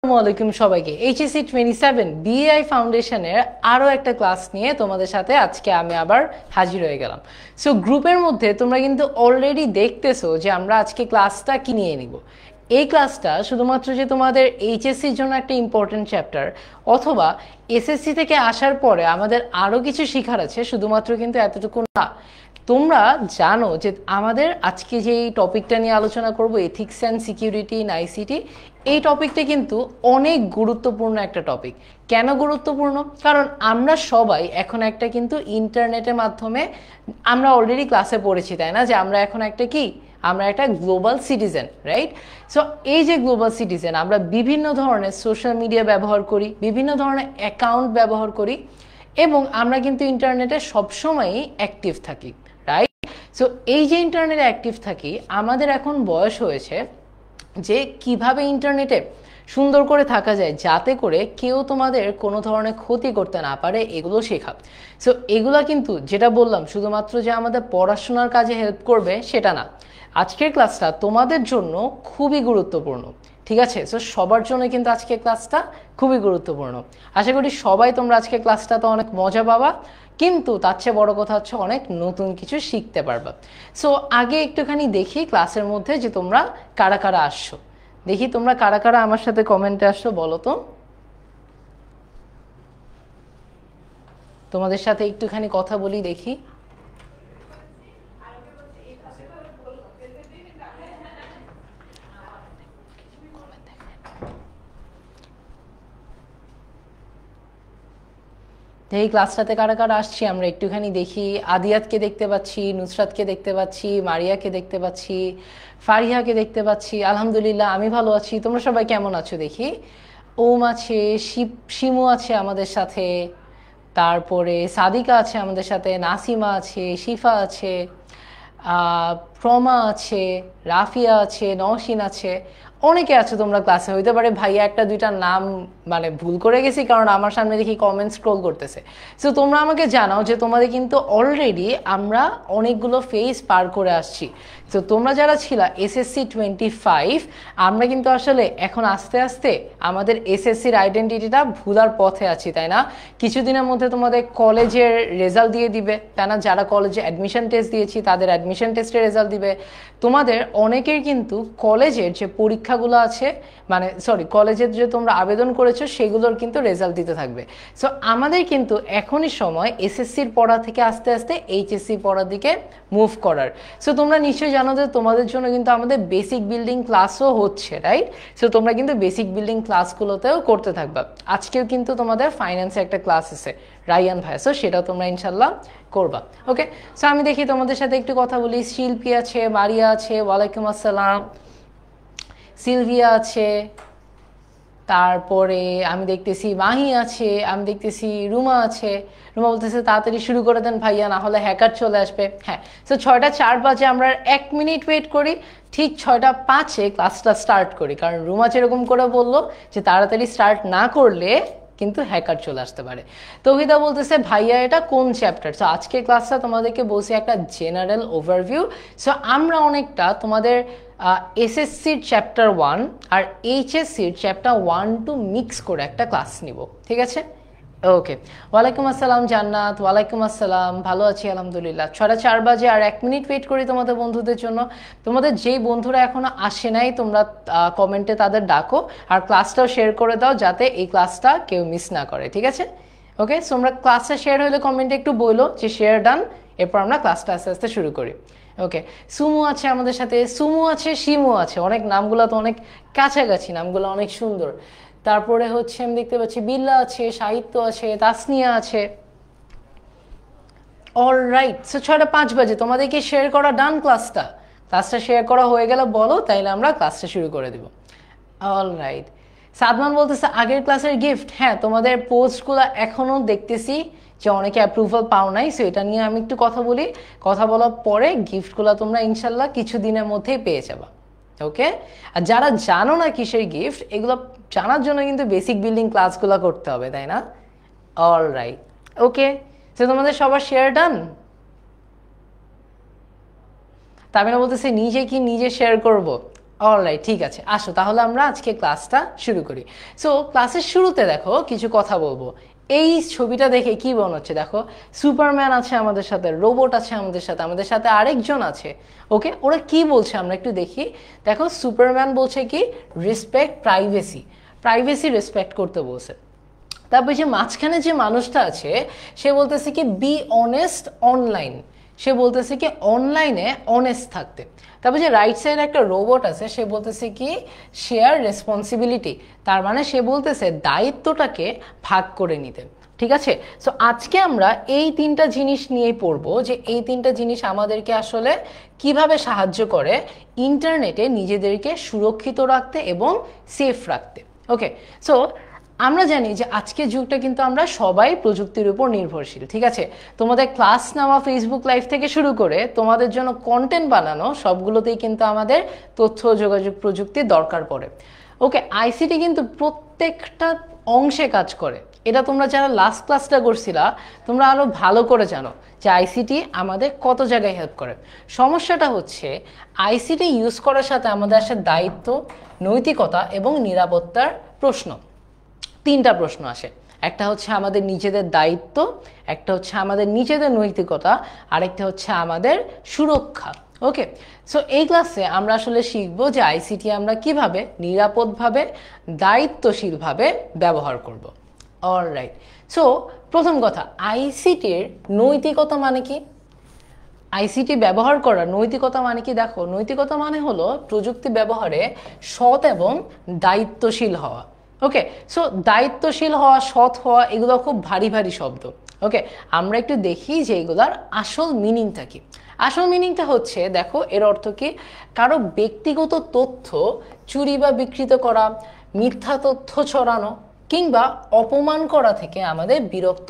আসসালামু সবাইকে এইচএসসি 27 বিএআই ফাউন্ডেশনের আরও একটা ক্লাস নিয়ে তোমাদের সাথে আজকে আমি আবার হাজির হয়ে গেলাম। সো গ্রুপের মধ্যে তোমরা কিন্তু অলরেডি দেখতেছো যে আমরা আজকে ক্লাসটা কি নিয়ে নিব। এই ক্লাসটা শুধুমাত্র যে তোমাদের এইচএসসির জন্য একটা ইম্পর্টেন্ট চ্যাপ্টার অথবা এসএসসি থেকে আসার পরে আমাদের আরও কিছু শেখার আছে, শুধুমাত্র কিন্তু এতটুকু না। তোমরা জানো যে আমাদের আজকে যে এই টপিকটা নিয়ে আলোচনা করব, ethics and security in ICT, এই টপিকটা কিন্তু অনেক গুরুত্বপূর্ণ একটা টপিক। কেন গুরুত্বপূর্ণ? কারণ আমরা সবাই এখন একটা কিন্তু ইন্টারনেটের মাধ্যমে আমরা অলরেডি ক্লাসে পড়েছি, তাই না, যে আমরা এখন একটা কি, আমরা একটা গ্লোবাল সিটিজেন, রাইট? সো এই যে গ্লোবাল সিটিজেন, আমরা বিভিন্ন ধরনের সোশ্যাল মিডিয়া ব্যবহার করি, বিভিন্ন ধরনের অ্যাকাউন্ট ব্যবহার করি এবং আমরা কিন্তু ইন্টারনেটে সবসময়ই অ্যাক্টিভ থাকি, রাইট? সো এই যে ইন্টারনেটে অ্যাক্টিভ থাকি, আমাদের এখন বয়স হয়েছে যে কিভাবে ইন্টারনেটে সুন্দর করে থাকা যায় যাতে করে কেউ তোমাদের কোনো ধরনের ক্ষতি করতে না পারে, এগুলো শেখা। সো এগুলা কিন্তু যেটা বললাম শুধুমাত্র যে আমাদের পড়াশোনার কাজে হেল্প করবে সেটা না, আজকের ক্লাসটা তোমাদের জন্য খুবই গুরুত্বপূর্ণ, ঠিক আছে? সো সবার জন্য কিন্তু আজকের ক্লাসটা খুবই গুরুত্বপূর্ণ। আশা করি সবাই তোমরা আজকে ক্লাসটা তো অনেক মজা পাবা, কিন্তু তার চেয়ে বড় কথা হচ্ছে অনেক নতুন কিছু শিখতে পারবা। সো আগে একটুখানি দেখি ক্লাসের মধ্যে যে তোমরা কারা কারা আসছো, দেখি তোমরা কারা কারা আমার সাথে কমেন্টে আসছো, বলো তো। তোমাদের সাথে একটুখানি কথা বলি, দেখি। এই ক্লাসটাতে কারা কারা আসছি আমরা একটুখানি দেখি। আদিয়াতকে দেখতে পাচ্ছি, নুসরাতকে দেখতে পাচ্ছি, মারিয়াকে দেখতে পাচ্ছি, ফারিহাকে দেখতে পাচ্ছি। আলহামদুলিল্লাহ আমি ভালো আছি, তোমরা সবাই কেমন আছো দেখি। ওম আছে, শিমু আছে আমাদের সাথে, তারপরে সাদিকা আছে আমাদের সাথে, নাসিমা আছে, শিফা আছে, প্রমা আছে, রাফিয়া আছে, নওশিন আছে, অনেকে আছে তোমরা ক্লাসে। হইতে পারে ভাইয়া একটা দুইটা নাম মানে ভুল করে গেছি, কারণ আমার সামনে দেখি কমেন্ট স্ক্রোল করতেছে। সো তোমরা আমাকে জানাও যে তোমাদের কিন্তু অলরেডি আমরা অনেকগুলো ফেজ পার করে আসছি। তো তোমরা যারা ছিলা এসএসসি 25, আমরা কিন্তু আসলে এখন আস্তে আস্তে আমাদের এসএসসির আইডেন্টিটিটা ভুলার পথে আছি, তাই না? কিছুদিনের মধ্যে তোমাদের কলেজের রেজাল্ট দিয়ে দিবে, তাই না? যারা কলেজে অ্যাডমিশন টেস্ট দিয়েছি তাদের অ্যাডমিশন টেস্টের রেজাল্ট দিবে। তোমাদের অনেকের কিন্তু কলেজের যে পরীক্ষাগুলো আছে, মানে সরি, কলেজের যে তোমরা আবেদন করেছো সেগুলোর কিন্তু রেজাল্ট দিতে থাকবে। সো আমাদের কিন্তু এখনই সময় এসএসসির পড়া থেকে আস্তে আস্তে এইচএসসি পড়ার দিকে মুভ করার। সো তোমরা নিশ্চয়ই জানো যে তোমাদের জন্য কিন্তু আমাদের বেসিক বিল্ডিং ক্লাসও হচ্ছে, রাইট? সো তোমরা কিন্তু বেসিক বিল্ডিং ক্লাসগুলোতেও করতে থাকবা। আজকেও কিন্তু তোমাদের ফাইন্যান্সে একটা ক্লাস আছে রায়ান ভাই, সো সেটাও তোমরা ইনশাল্লাহ করবা। ওকে, সো আমি দেখি তোমাদের সাথে একটু কথা বলি। শিল্পী আছে, মারিয়া আছে, ওয়ালাইকুম আসসালাম, সিলভিয়া আছে, তারপরে আমি দেখতেছি মাহি আছে, আমি দেখতেছি রুমা আছে। রুমা বলতেছে তাড়াতাড়ি শুরু করে দেন ভাইয়া, না হলে হ্যাকার চলে আসবে। হ্যাঁ, সো 6টা 4 বাজে আমরা 1 মিনিট ওয়েট করি, ঠিক 6টা 5-এ ক্লাসটা স্টার্ট করি, কারণ রুমা যেরকম করে বললো যে তাড়াতাড়ি স্টার্ট না করলে কিন্তু হ্যাকার চলে আসতে পারে। তৌহিদা বলতেছে ভাইয়া এটা কোন চ্যাপ্টার? সো আজকের ক্লাসটা তোমাদেরকে বলছি একটা জেনারেল ওভারভিউ। সো আমরা অনেকটা তোমাদের এসএসসির চ্যাপ্টার 1 আর এইচএসসির চ্যাপ্টার 1-2 মিক্স করে একটা ক্লাস নিব, ঠিক আছে? ওকে, ওয়ালাইকুম আসসালাম জান্নাত, ওয়ালাইকুম আসসালাম, ভালো আছি আলহামদুলিল্লাহ। 6টা 4 বাজে আর 1 মিনিট ওয়েট করি তোমাদের বন্ধুদের জন্য। তোমাদের যেই বন্ধুরা এখনো আসে নাই তোমরা কমেন্টে তাদের ডাকো আর ক্লাসটাও শেয়ার করে দাও যাতে এই ক্লাসটা কেউ মিস না করে, ঠিক আছে? ওকে, সো আমরা ক্লাসটা শেয়ার হলে কমেন্টে একটু বলো যে শেয়ার ডান, এরপর আমরা ক্লাসটা আস্তে আস্তে শুরু করি। ওকে, সুমু আছে আমাদের সাথে, সুমু আছে, শিমু আছে, অনেক নামগুলো তো অনেক কাছাকাছি, নামগুলো অনেক সুন্দর। তারপরে হচ্ছে আমি দেখতে পাচ্ছি বিল্লা আছে, সাহিত্য আছে, তাসনিয়া আছে। অলরাইট, সো 6টা 5 বাজে তোমাদেরকে শেয়ার করা ডান ক্লাসটা। ক্লাসটা শেয়ার করা হয়ে গেলে বলো, তাইলে আমরা ক্লাসটা শুরু করে দিব। অলরাইট, সাদমান বলতেছে আগের ক্লাসের গিফট। হ্যাঁ, তোমাদের পোস্টগুলো এখনো দেখতেছি যে অনেকে অ্যাপ্রুভাল পাও নাই, সো এটা নিয়ে আমি একটু কথা বলি। কথা বলার পরে গিফটগুলো তোমরা ইনশাল্লাহ কিছু দিনের মধ্যেই পেয়ে যাবা। ওকে, আর যারা জানো না কিসের গিফট, এগুলো জানার জন্য কিন্তু বেসিক বিল্ডিং ক্লাসগুলো করতে হবে, তাই না? অলরাইট, ওকে, সো তোমাদের সবার শেয়ার ডান। তামিনা বলতেছে নিজে কি নিজে শেয়ার করব? অলরাইট, ঠিক আছে, আসো তাহলে আমরা আজকে ক্লাসটা শুরু করি। সো ক্লাসের শুরুতে দেখো কিছু কথা বলবো। এই ছবিটা দেখে কি মনে হচ্ছে? দেখো সুপারম্যান আছে আমাদের সাথে, রোবট আছে আমাদের সাথে আরেকজন আছে। ওকে, ওরা কি বলছে আমরা একটু দেখি। দেখো সুপারম্যান বলছে কি রেসপেক্ট প্রাইভেসি, প্রাইভেসি রেসপেক্ট করতে বলছে। তারপর যে মাঝখানে যে মানুষটা আছে সে বলতেছে কি বি অনেস্ট অনলাইন, সে বলতেছে কি অনলাইনে অনেস্ট থাকতে। তারপর যে রাইট সাইডে একটা রোবট আছে সে বলতেছে কি শেয়ার রেসপন্সিবিলিটি, তার মানে সে বলতেছে দায়িত্বটাকে ভাগ করে নিতে। ঠিক আছে, সো আজকে আমরা এই তিনটা জিনিস নিয়েই পড়বো, যে এই তিনটা জিনিস আমাদেরকে আসলে কিভাবে সাহায্য করে ইন্টারনেটে নিজেদেরকে সুরক্ষিত রাখতে এবং সেফ রাখতে। ওকে, সো আমরা জানি যে আজকের যুগটা কিন্তু আমরা সবাই প্রযুক্তির উপর নির্ভরশীল। ঠিক আছে, তোমাদের ক্লাস নেওয়া, ফেসবুক লাইভ থেকে শুরু করে তোমাদের জন্য কন্টেন্ট বানানো, সবগুলোতেই কিন্তু আমাদের তথ্য যোগাযোগ প্রযুক্তির দরকার পড়ে। ওকে, আইসিটি কিন্তু প্রত্যেকটা অংশে কাজ করে। এটা তোমরা যারা লাস্ট ক্লাসটা করছিলা তোমরা আরো ভালো করে জানো যে আইসিটি আমাদের কত জায়গায় হেল্প করে। সমস্যাটা হচ্ছে আইসিটি ইউজ করার সাথে আমাদের আসে দায়িত্ব, নৈতিকতা এবং নিরাপত্তার প্রশ্ন। তিনটা প্রশ্ন আসে, একটা হচ্ছে আমাদের নিজেদের দায়িত্ব, একটা হচ্ছে আমাদের নিজেদের নৈতিকতা, আরেকটা হচ্ছে আমাদের সুরক্ষা। ওকে, সো এই ক্লাসে আমরা আসলে শিখবো যে আইসিটি আমরা কিভাবে নিরাপদভাবে, দায়িত্বশীলভাবে ব্যবহার করব। অলরাইট, সো প্রথম কথা, আইসিটির নৈতিকতা মানে কি? আইসিটি ব্যবহার করা নৈতিকতা মানে কি? দেখো, নৈতিকতা মানে হলো প্রযুক্তি ব্যবহারে সৎ এবং দায়িত্বশীল হওয়া। ওকে, সো দায়িত্বশীল হওয়া, সৎ হওয়া, এগুলো খুব ভারী ভারী শব্দ। ওকে, আমরা একটু দেখি যে এগুলার আসল মিনিংটা কি। আসল মিনিংটা হচ্ছে, দেখো এর অর্থ কি, কারো ব্যক্তিগত তথ্য চুরি বা বিকৃত করা, মিথ্যা তথ্য ছড়ানো কিংবা অপমান করা থেকে আমাদের বিরক্ত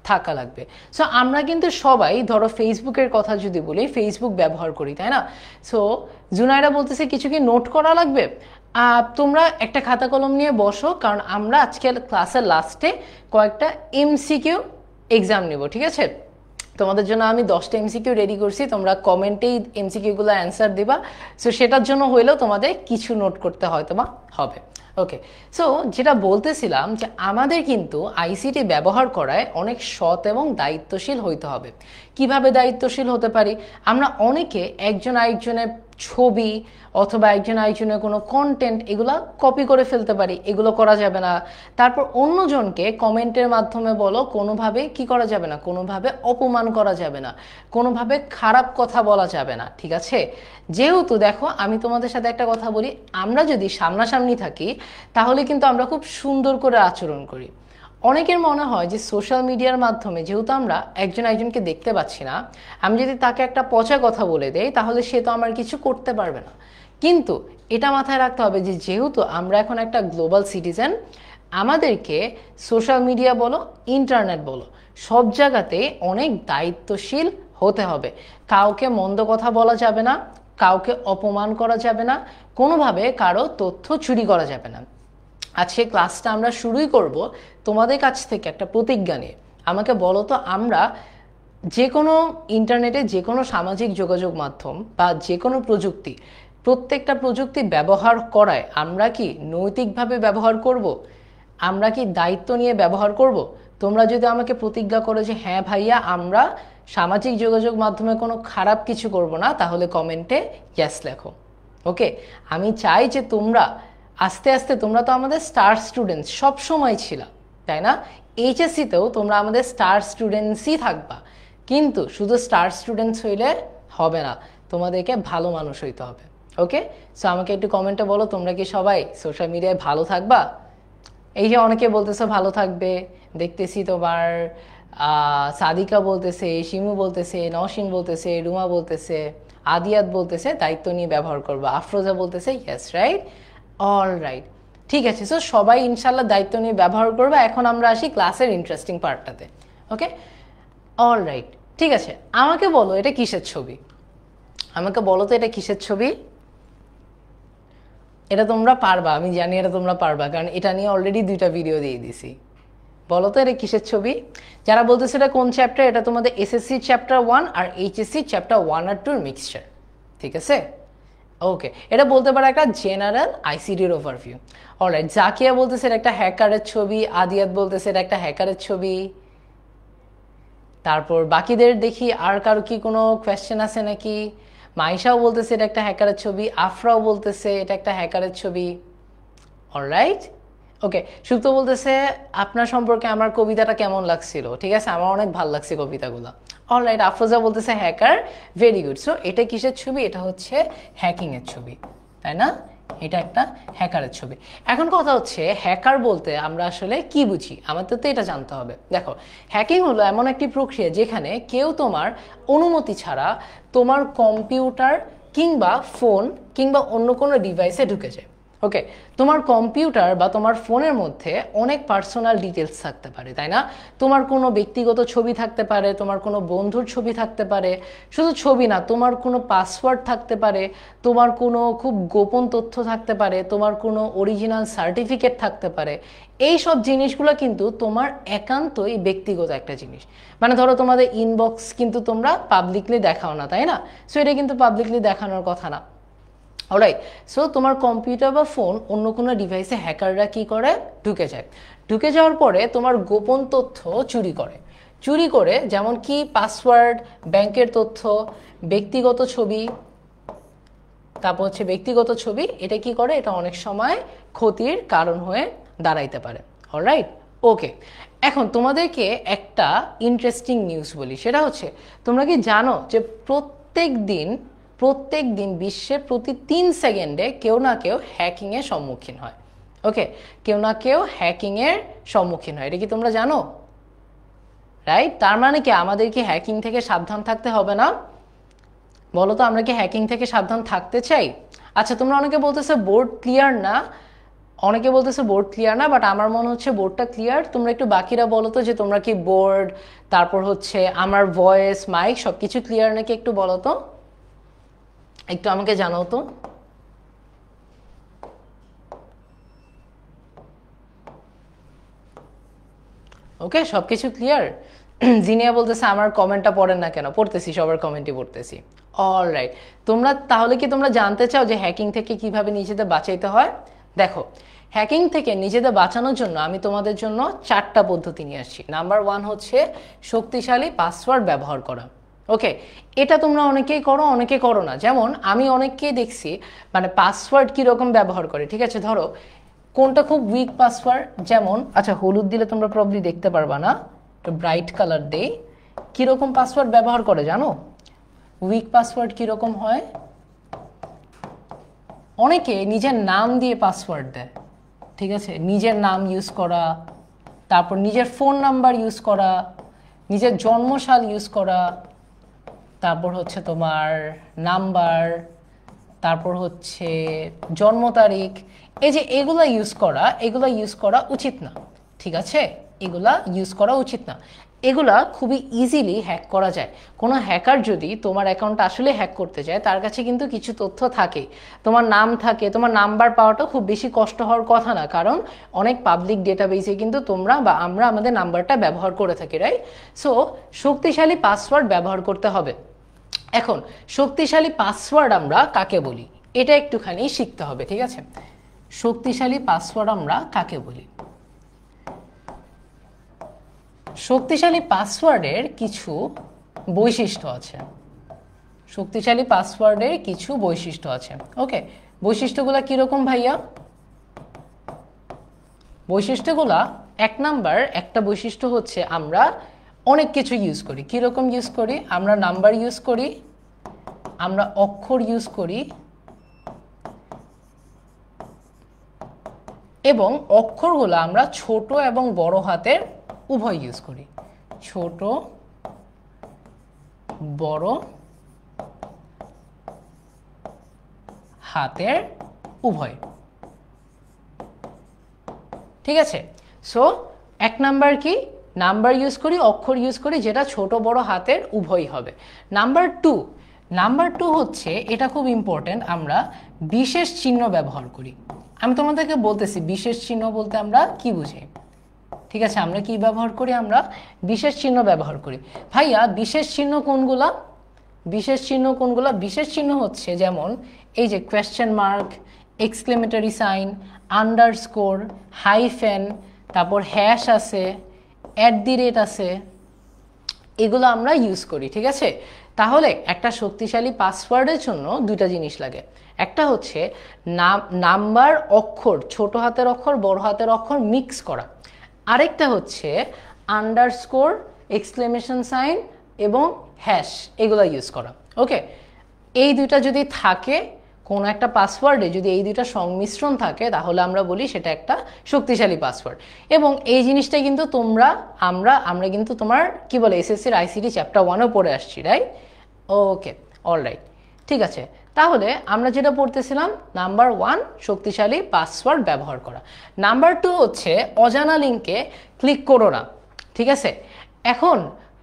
থাকা লাগবে। সো আমরা কিন্তু সবাই, ধরো ফেসবুকের কথা যদি বলি, ফেসবুক ব্যবহার করি, তাই না? সো জুনাইরা বলতেছে কিছু কি নোট করা লাগবে? তোমরা একটা খাতা কলম নিয়ে বসো, কারণ আমরা আজকের ক্লাসের লাস্টে কয়েকটা এমসিকিউ এক্সাম নেব। ঠিক আছে, তোমাদের জন্য আমি 10টা এমসিকিউ রেডি করছি, তোমরা কমেন্টেই এমসিকিউগুলো অ্যান্সার দিবা। সো সেটার জন্য হইলেও তোমাদের কিছু নোট করতে হয়তো বা হবে। ওকে, সো যেটা বলতেছিলাম যে আমাদের কিন্তু আইসিটি ব্যবহার করায় অনেক সৎ এবং দায়িত্বশীল হইতে হবে। কিভাবে দায়িত্বশীল হতে পারি? আমরা অনেকে একজন আরেকজনের ছবি অথবা একজন আরেকজনের কোনো কন্টেন্ট এগুলা কপি করে ফেলতে পারি, এগুলো করা যাবে না। তারপর অন্যজনকে কমেন্টের মাধ্যমে বলো কোনোভাবে কি করা যাবে না, কোনোভাবে অপমান করা যাবে না, কোনোভাবে খারাপ কথা বলা যাবে না। ঠিক আছে, যেহেতু দেখো আমি তোমাদের সাথে একটা কথা বলি, আমরা যদি সামনাসামনি থাকি তাহলে কিন্তু আমরা খুব সুন্দর করে আচরণ করি। অনেকের মনে হয় যে সোশ্যাল মিডিয়ার মাধ্যমে যেহেতু আমরা একজন একজনকে দেখতে পাচ্ছি না, আমি যদি তাকে একটা পচা কথা বলে দেই তাহলে সে তো আমার কিছু করতে পারবে না। কিন্তু এটা মাথায় রাখতে হবে যে যেহেতু আমরা এখন একটা গ্লোবাল সিটিজেন, আমাদেরকে সোশ্যাল মিডিয়া বলো, ইন্টারনেট বলো, সব জায়গাতে অনেক দায়িত্বশীল হতে হবে। কাউকে মন্দ কথা বলা যাবে না, কাউকে অপমান করা যাবে না, কোনোভাবে কারো তথ্য চুরি করা যাবে না। আজকে ক্লাসটা আমরা শুরুই করব তোমাদের কাছ থেকে একটা প্রতিজ্ঞা নিয়ে। আমাকে বলো তো, আমরা যে কোনো ইন্টারনেটে, যে কোনো সামাজিক যোগাযোগ মাধ্যম বা যে কোনো প্রযুক্তি, প্রত্যেকটা প্রযুক্তি ব্যবহার করায় আমরা কি নৈতিকভাবে ব্যবহার করব? আমরা কি দায়িত্ব নিয়ে ব্যবহার করব? তোমরা যদি আমাকে প্রতিজ্ঞা করো যে হ্যাঁ ভাইয়া আমরা সামাজিক যোগাযোগ মাধ্যমে কোনো খারাপ কিছু করব না, তাহলে কমেন্টে ইয়েস লেখো। ওকে, আমি চাই যে তোমরা আস্তে আস্তে, তোমরা তো আমাদের স্টার স্টুডেন্টস সব সময় ছিলা, তাই না? এইচএসসিতেও তোমরা আমাদের স্টার স্টুডেন্টসই থাকবা, কিন্তু শুধু স্টার স্টুডেন্টস হইলে হবে না, তোমাদেরকে ভালো মানুষ হইতে হবে। ওকে, সো আমাকে একটু কমেন্টে বলো তোমরা কি সবাই সোশ্যাল মিডিয়ায় ভালো থাকবা? এই যে অনেকে বলতেছে ভালো থাকবে, দেখতেছি তোমার সাদিকা বলতেছে, শিমু বলতেছে, নওশিন বলতেছে, রুমা বলতেছে, আদিয়াত বলতেছে দায়িত্ব নিয়ে ব্যবহার করবা, আফরোজা বলতেছে ইয়েস, রাইট, অল রাইট, ঠিক আছে। সো সবাই ইনশাল্লাহ দায়িত্ব নিয়ে ব্যবহার করবে। এখন আমরা আসি ক্লাসের ইন্টারেস্টিং পার্টটাতে। ওকে, অল রাইট, ঠিক আছে। আমাকে বলো এটা কিসের ছবি? আমাকে বলো তো এটা কিসের ছবি? এটা তোমরা পারবা, আমি জানি এটা তোমরা পারবা, কারণ এটা নিয়ে অলরেডি 2টা ভিডিও দিয়ে দিছি। বলো তো এটা কিসের ছবি? যারা বলতেছে এটা কোন চ্যাপ্টার, এটা তোমাদের এসএসসি চ্যাপ্টার 1 আর এইচএসসি চ্যাপ্টার 1 আর 2 মিক্সচার। ঠিক আছে, ওকে, এটা বলতে পারে একটা জেনারেল আইসিটির ওভারভিউ। অলরাইট, জাকিয়া বলতেছে এটা একটা হ্যাকারের ছবি, আদিয়াত বলতেছে এটা একটা হ্যাকারের ছবি। তারপর বাকিদের দেখি আর কারো কি কোনো কোয়েশ্চেন আছে নাকি। মাইশাও বলতেছে এটা একটা হ্যাকারের ছবি, আফরাও বলতেছে এটা একটা হ্যাকারের ছবি। অলরাইট, ওকে, সুপ্ত বলতেছে আপনার সম্পর্কে আমার কবিতাটা কেমন লাগছিল। ঠিক আছে, আমার অনেক ভালো লাগছে কবিতাগুলো। অলরাইট, আফরোজা বলতেছে হ্যাকার, ভেরি গুড। সো এটা কিসের ছবি? এটা হচ্ছে হ্যাকিংয়ের ছবি, তাই না? এটা একটা হ্যাকারের ছবি। এখন কথা হচ্ছে হ্যাকার বলতে আমরা আসলে কি বুঝি, আমাদের তো এটা জানতে হবে। দেখো, হ্যাকিং হলো এমন একটি প্রক্রিয়া যেখানে কেউ তোমার অনুমতি ছাড়া তোমার কম্পিউটার কিংবা ফোন কিংবা অন্য কোনো ডিভাইসে ঢুকে যায়। ওকে, তোমার কম্পিউটার বা তোমার ফোনের মধ্যে অনেক পার্সোনাল ডিটেলস থাকতে পারে, তাই না? তোমার কোনো ব্যক্তিগত ছবি থাকতে পারে, তোমার কোনো বন্ধুর ছবি থাকতে পারে, শুধু ছবি না, তোমার কোনো পাসওয়ার্ড থাকতে পারে, তোমার কোনো খুব গোপন তথ্য থাকতে পারে, তোমার কোনো অরিজিনাল সার্টিফিকেট থাকতে পারে। এই সব জিনিসগুলো কিন্তু তোমার একান্তই ব্যক্তিগত একটা জিনিস। মানে ধরো তোমাদের ইনবক্স কিন্তু তোমরা পাবলিকলি দেখাও না, তাই না? সো এটা কিন্তু পাবলিকলি দেখানোর কথা না। অলরাইট, সো তোমার কম্পিউটার বা ফোন অন্য কোনো ডিভাইসে হ্যাকাররা কি করে? ঢুকে যায়। ঢুকে যাওয়ার পরে তোমার গোপন তথ্য চুরি করে। চুরি করে যেমন কি পাসওয়ার্ড, ব্যাংকের তথ্য, ব্যক্তিগত ছবি। তারপর হচ্ছে ব্যক্তিগত ছবি, এটা কি করে? এটা অনেক সময় ক্ষতির কারণ হয়ে দাঁড়াইতে পারে। অলরাইট, ওকে, এখন তোমাদেরকে একটা ইন্টারেস্টিং নিউজ বলি। সেটা হচ্ছে তোমরা কি জানো যে প্রত্যেক দিন বিশ্বে প্রতি 3 সেকেন্ডে কেউ না কেউ হ্যাকিংয়ের সম্মুখীন হয়। ওকে, কেউ না কেউ হ্যাকিংয়ের সম্মুখীন হয়, এটা কি তোমরা জানো? রাইট, তার মানে কি আমাদের কি হ্যাকিং থেকে সাবধান থাকতে হবে না? বলো তো, আমরা কি হ্যাকিং থেকে সাবধান থাকতে চাই? আচ্ছা, তোমরা অনেকে বলতেছে বোর্ড ক্লিয়ার না, বাট আমার মনে হচ্ছে বোর্ডটা ক্লিয়ার। তোমরা একটু বাকিরা বলো তো যে তোমরা কি বোর্ড, তারপর হচ্ছে আমার ভয়েস, মাইক সবকিছু ক্লিয়ার নাকি, একটু বলো তো, একটু আমাকে জানাও তো। ওকে, সবকিছু ক্লিয়ার। জিনিয়া বলতেছে আমার কমেন্টটা পড়েন না কেন? পড়তেছি, সবার কমেন্টই পড়তেছি। অলরাইট, তোমরা জানতে চাও যে হ্যাকিং থেকে কিভাবে নিজেদের বাঁচাইতে হয়? দেখো, হ্যাকিং থেকে নিজেদের বাঁচানোর জন্য আমি তোমাদের জন্য 4টা পদ্ধতি নিয়ে আসছি। নাম্বার 1 হচ্ছে শক্তিশালী পাসওয়ার্ড ব্যবহার করা। ওকে, এটা তোমরা অনেকেই করো, অনেকে করো না। যেমন আমি অনেককেই দেখছি মানে পাসওয়ার্ড কীরকম ব্যবহার করে। ঠিক আছে, ধরো কোনটা খুব উইক পাসওয়ার্ড, যেমন আচ্ছা হলুদ দিলে তোমরা প্রবলি দেখতে পারবা না, একটু ব্রাইট কালার দেই। কীরকম পাসওয়ার্ড ব্যবহার করে জানো? উইক পাসওয়ার্ড কীরকম হয়? অনেকে নিজের নাম দিয়ে পাসওয়ার্ড দেয়। ঠিক আছে, নিজের নাম ইউজ করা, তারপর নিজের ফোন নাম্বার ইউজ করা, নিজের জন্মসাল ইউজ করা, তারপর হচ্ছে তোমার নাম্বার, তারপর হচ্ছে জন্ম তারিখ। এই যে এগুলা ইউজ করা উচিত না। ঠিক আছে, এগুলা ইউজ করা উচিত না। এগুলা খুবই ইজিলি হ্যাক করা যায়। কোনো হ্যাকার যদি তোমার অ্যাকাউন্টটা আসলে হ্যাক করতে যায়, তার কাছে কিন্তু কিছু তথ্য থাকে, তোমার নাম থাকে, তোমার নাম্বার পাওয়াটা খুব বেশি কষ্ট হওয়ার কথা না, কারণ অনেক পাবলিক ডেটাবেসে কিন্তু তোমরা বা আমরা আমাদের নাম্বারটা ব্যবহার করে থাকি, রাইট? সো শক্তিশালী পাসওয়ার্ড ব্যবহার করতে হবে। এখন শক্তিশালী পাসওয়ার্ড আমরা কাকে বলি এটা একটুখানি শিখতে হবে। ঠিক আছে, শক্তিশালী পাসওয়ার্ড আমরা কাকে বলি? শক্তিশালী পাসওয়ার্ডের কিছু বৈশিষ্ট্য আছে। ওকে, বৈশিষ্ট্যগুলা কিরকম ভাইয়া? বৈশিষ্ট্যগুলা 1 নাম্বার একটা বৈশিষ্ট্য হচ্ছে আমরা অনেক কিছু ইউজ করি। কিরকম ইউজ করি? আমরা নাম্বার ইউজ করি, আমরা অক্ষর ইউজ করি, এবং অক্ষরগুলো আমরা ছোট এবং বড় হাতের উভয় ইউজ করি। ছোট বড় হাতের উভয়। ঠিক আছে, সো 1 নাম্বার কি? নাম্বার ইউজ করি, অক্ষর ইউজ করি, যেটা ছোট বড় হাতের উভয় হবে। নাম্বার টু হচ্ছে, এটা খুব ইম্পর্টেন্ট, আমরা বিশেষ চিহ্ন ব্যবহার করি। আমি তোমাদেরকে বলতেছি বিশেষ চিহ্ন বলতে আমরা কি বুঝি। ঠিক আছে, আমরা কি ব্যবহার করি? আমরা বিশেষ চিহ্ন ব্যবহার করি। ভাইয়া বিশেষ চিহ্ন কোনগুলা? বিশেষ চিহ্ন কোনগুলো? বিশেষ চিহ্ন হচ্ছে যেমন এই যে question mark, exclamatory sign, underscore, hyphen, তারপর হ্যাশ আছে, @ আছে, এগুলো আমরা ইউজ করি। ঠিক আছে, তাহলে একটা শক্তিশালী পাসওয়ার্ডের জন্য দুইটা জিনিস লাগে। একটা হচ্ছে নাম্বার, অক্ষর, ছোট হাতের অক্ষর, বড় হাতের অক্ষর মিক্স করা। আরেকটা হচ্ছে আন্ডারস্কোর, এক্সক্লেমেশন সাইন এবং হ্যাশ, এগুলো ইউজ করা। ওকে, এই দুইটা যদি থাকে কোনো একটা পাসওয়ার্ডে, যদি এই দুইটা সংমিশ্রণ থাকে, তাহলে আমরা বলি সেটা একটা শক্তিশালী পাসওয়ার্ড। এবং এই জিনিসটা কিন্তু আমরা কিন্তু তোমার কি বলে এসএসসির আইসিটি চ্যাপ্টার 1-এও পড়ে আসছি, রাইট? ওকে, অলরাইট, ঠিক আছে। তাহলে আমরা যেটা পড়তেছিলাম, নাম্বার 1 শক্তিশালী পাসওয়ার্ড ব্যবহার করা। নাম্বার 2 হচ্ছে অজানা লিঙ্কে ক্লিক করো না। ঠিক আছে, এখন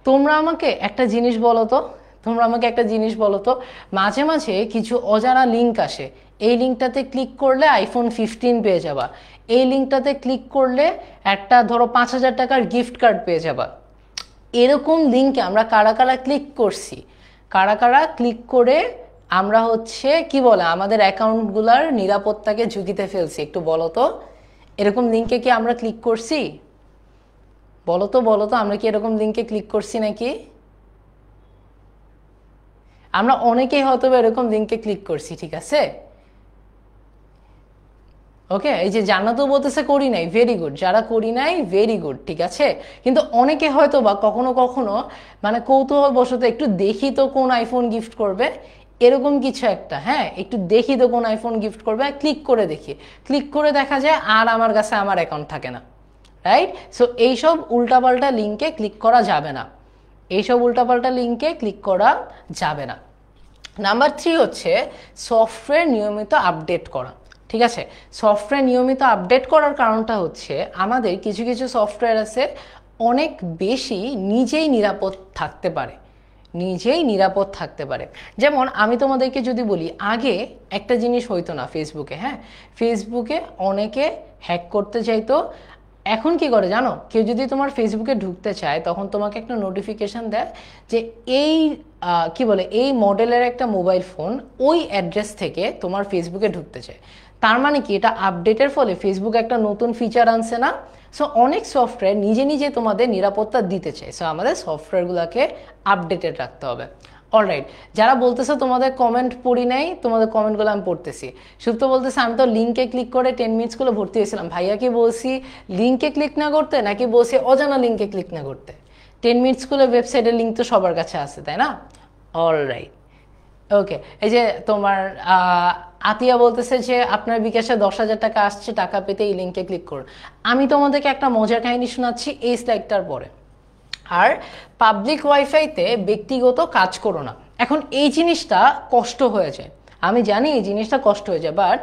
তোমরা আমাকে একটা জিনিস বলো তো, মাঝে মাঝে কিছু অজানা লিঙ্ক আসে, এই লিঙ্কটাতে ক্লিক করলে আইফোন 15 পেয়ে যাবা, এই লিঙ্কটাতে ক্লিক করলে একটা ধরো 5,000 টাকার গিফট কার্ড পেয়ে যাবা। এরকম লিঙ্কে আমরা কারা কারা ক্লিক করছি, কারা কারা ক্লিক করে আমরা হচ্ছে কি বলে আমাদের অ্যাকাউন্টগুলোর নিরাপত্তাকে ঝুঁকিতে ফেলছি, একটু বলো তো। এরকম লিঙ্কে কি আমরা ক্লিক করছি? বলো তো আমরা কি এরকম লিঙ্কে ক্লিক করছি নাকি? আমরা অনেকেই হয়তো এরকম লিঙ্কে ক্লিক করছি, ঠিক আছে। ওকে, এই যে জান্নাতও বলতেছে করি নাই, ভেরি গুড। যারা করি নাই, ভেরি গুড, ঠিক আছে। কিন্তু অনেকে হয়তো বা কখনো কখনো মানে কৌতূহলবশত একটু দেখি তো কোন আইফোন গিফট করবে, এরকম কিছু একটা, হ্যাঁ একটু দেখি তো কোন আইফোন গিফট করবে, ক্লিক করে দেখি, ক্লিক করে দেখা যায় আর আমার কাছে আমার অ্যাকাউন্ট থাকে না, রাইট? সো এইসব উল্টাপাল্টা লিঙ্কে ক্লিক করা যাবে না, এইসব উল্টাপাল্টা লিঙ্কে ক্লিক করা যাবে না। নাম্বার 3 হচ্ছে সফটওয়্যার নিয়মিত আপডেট করা। ঠিক আছে, সফটওয়্যার নিয়মিত আপডেট করার কারণটা হচ্ছে আমাদের কিছু কিছু সফটওয়্যার আছে অনেক বেশি নিজেই নিরাপদ থাকতে পারে। যেমন আমি তোমাদেরকে যদি বলি, আগে একটা জিনিস হইতো না ফেসবুকে, হ্যাঁ ফেসবুকে অনেকে হ্যাক করতে চাইতো। এখন কি করে জানো, কেউ যদি তোমার ফেসবুকে ঢুকতে চায় তখন তোমাকে একটা নোটিফিকেশন দেয় যে এই কি বলে এই মডেলের একটা মোবাইল ফোন ওই অ্যাড্রেস থেকে তোমার ফেসবুকে ঢুকতে চায়। তার মানে কি, এটা আপডেটের ফলে ফেসবুক একটা নতুন ফিচার আনছে না। সো অনেক সফটওয়্যার নিজে নিজে তোমাদের নিরাপত্তা দিতে চায়, সো আমাদের সফটওয়্যারগুলোকে আপডেটেড রাখতে হবে। অলরাইট, যারা বলতেছে তোমাদের কমেন্ট পড়ি নাই, তোমাদের কমেন্টগুলো আমি পড়তেছি। সুপ্ত বলতেছে আমি তো লিঙ্কে ক্লিক করে 10 মিনিটসগুলো ভর্তি হয়েছিলাম। ভাইয়া কি বলছি লিঙ্কে ক্লিক না করতে, নাকি বলছি অজানা লিঙ্কে ক্লিক না করতে? 10 মিনিটসগুলো ওয়েবসাইটের লিঙ্ক তো সবার কাছে আছে, তাই না? অলরাইট, ওকে। এই যে তোমার আতিয়া বলতেছে যে আপনার বিকাশে 10,000 টাকা আসছে, টাকা পেতে এই লিঙ্কে ক্লিক করুন। আমি তোমাদেরকে একটা মজার কাহিনী শোনাচ্ছি এই স্লাইডটার পরে। আর পাবলিক ওয়াইফাইতে ব্যক্তিগত কাজ করো না। এখন এই জিনিসটা কষ্ট হয়ে যায়, আমি জানি এই জিনিসটা কষ্ট হয়ে যায়, বাট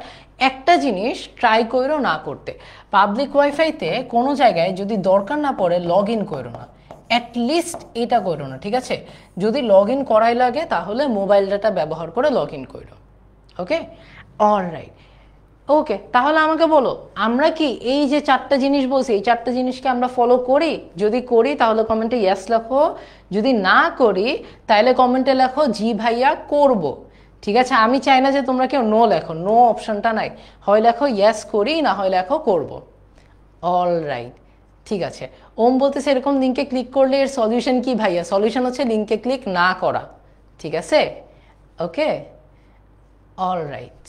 একটা জিনিস ট্রাই করো না করতে। পাবলিক ওয়াইফাইতে কোনো জায়গায় যদি দরকার না পড়ে লগ ইন করো না, অ্যাটলিস্ট এটা করো না, ঠিক আছে। যদি লগ ইন করাই লাগে তাহলে মোবাইল ডাটা ব্যবহার করে লগ ইন করো। ওকে, অলরাইট, ওকে। তাহলে আমাকে বলো, আমরা কি এই যে 4টা জিনিস বলছি, এই 4টা জিনিসকে আমরা ফলো করি? যদি করি তাহলে কমেন্টে ইয়েস লেখো, যদি না করি তাহলে কমেন্টে লেখো জি ভাইয়া করব। ঠিক আছে, আমি চাই না যে তোমরা কেউ নো লেখো, নো অপশনটা নাই, হয় লেখো ইয়েস করি, না হয় লেখো করব। অলরাইট, ঠিক আছে। ওম বলতেছে এরকম লিঙ্কে ক্লিক করলে এর সলিউশন কি ভাইয়া? সলিউশন হচ্ছে লিঙ্কে ক্লিক না করা, ঠিক আছে। ওকে, অলরাইট,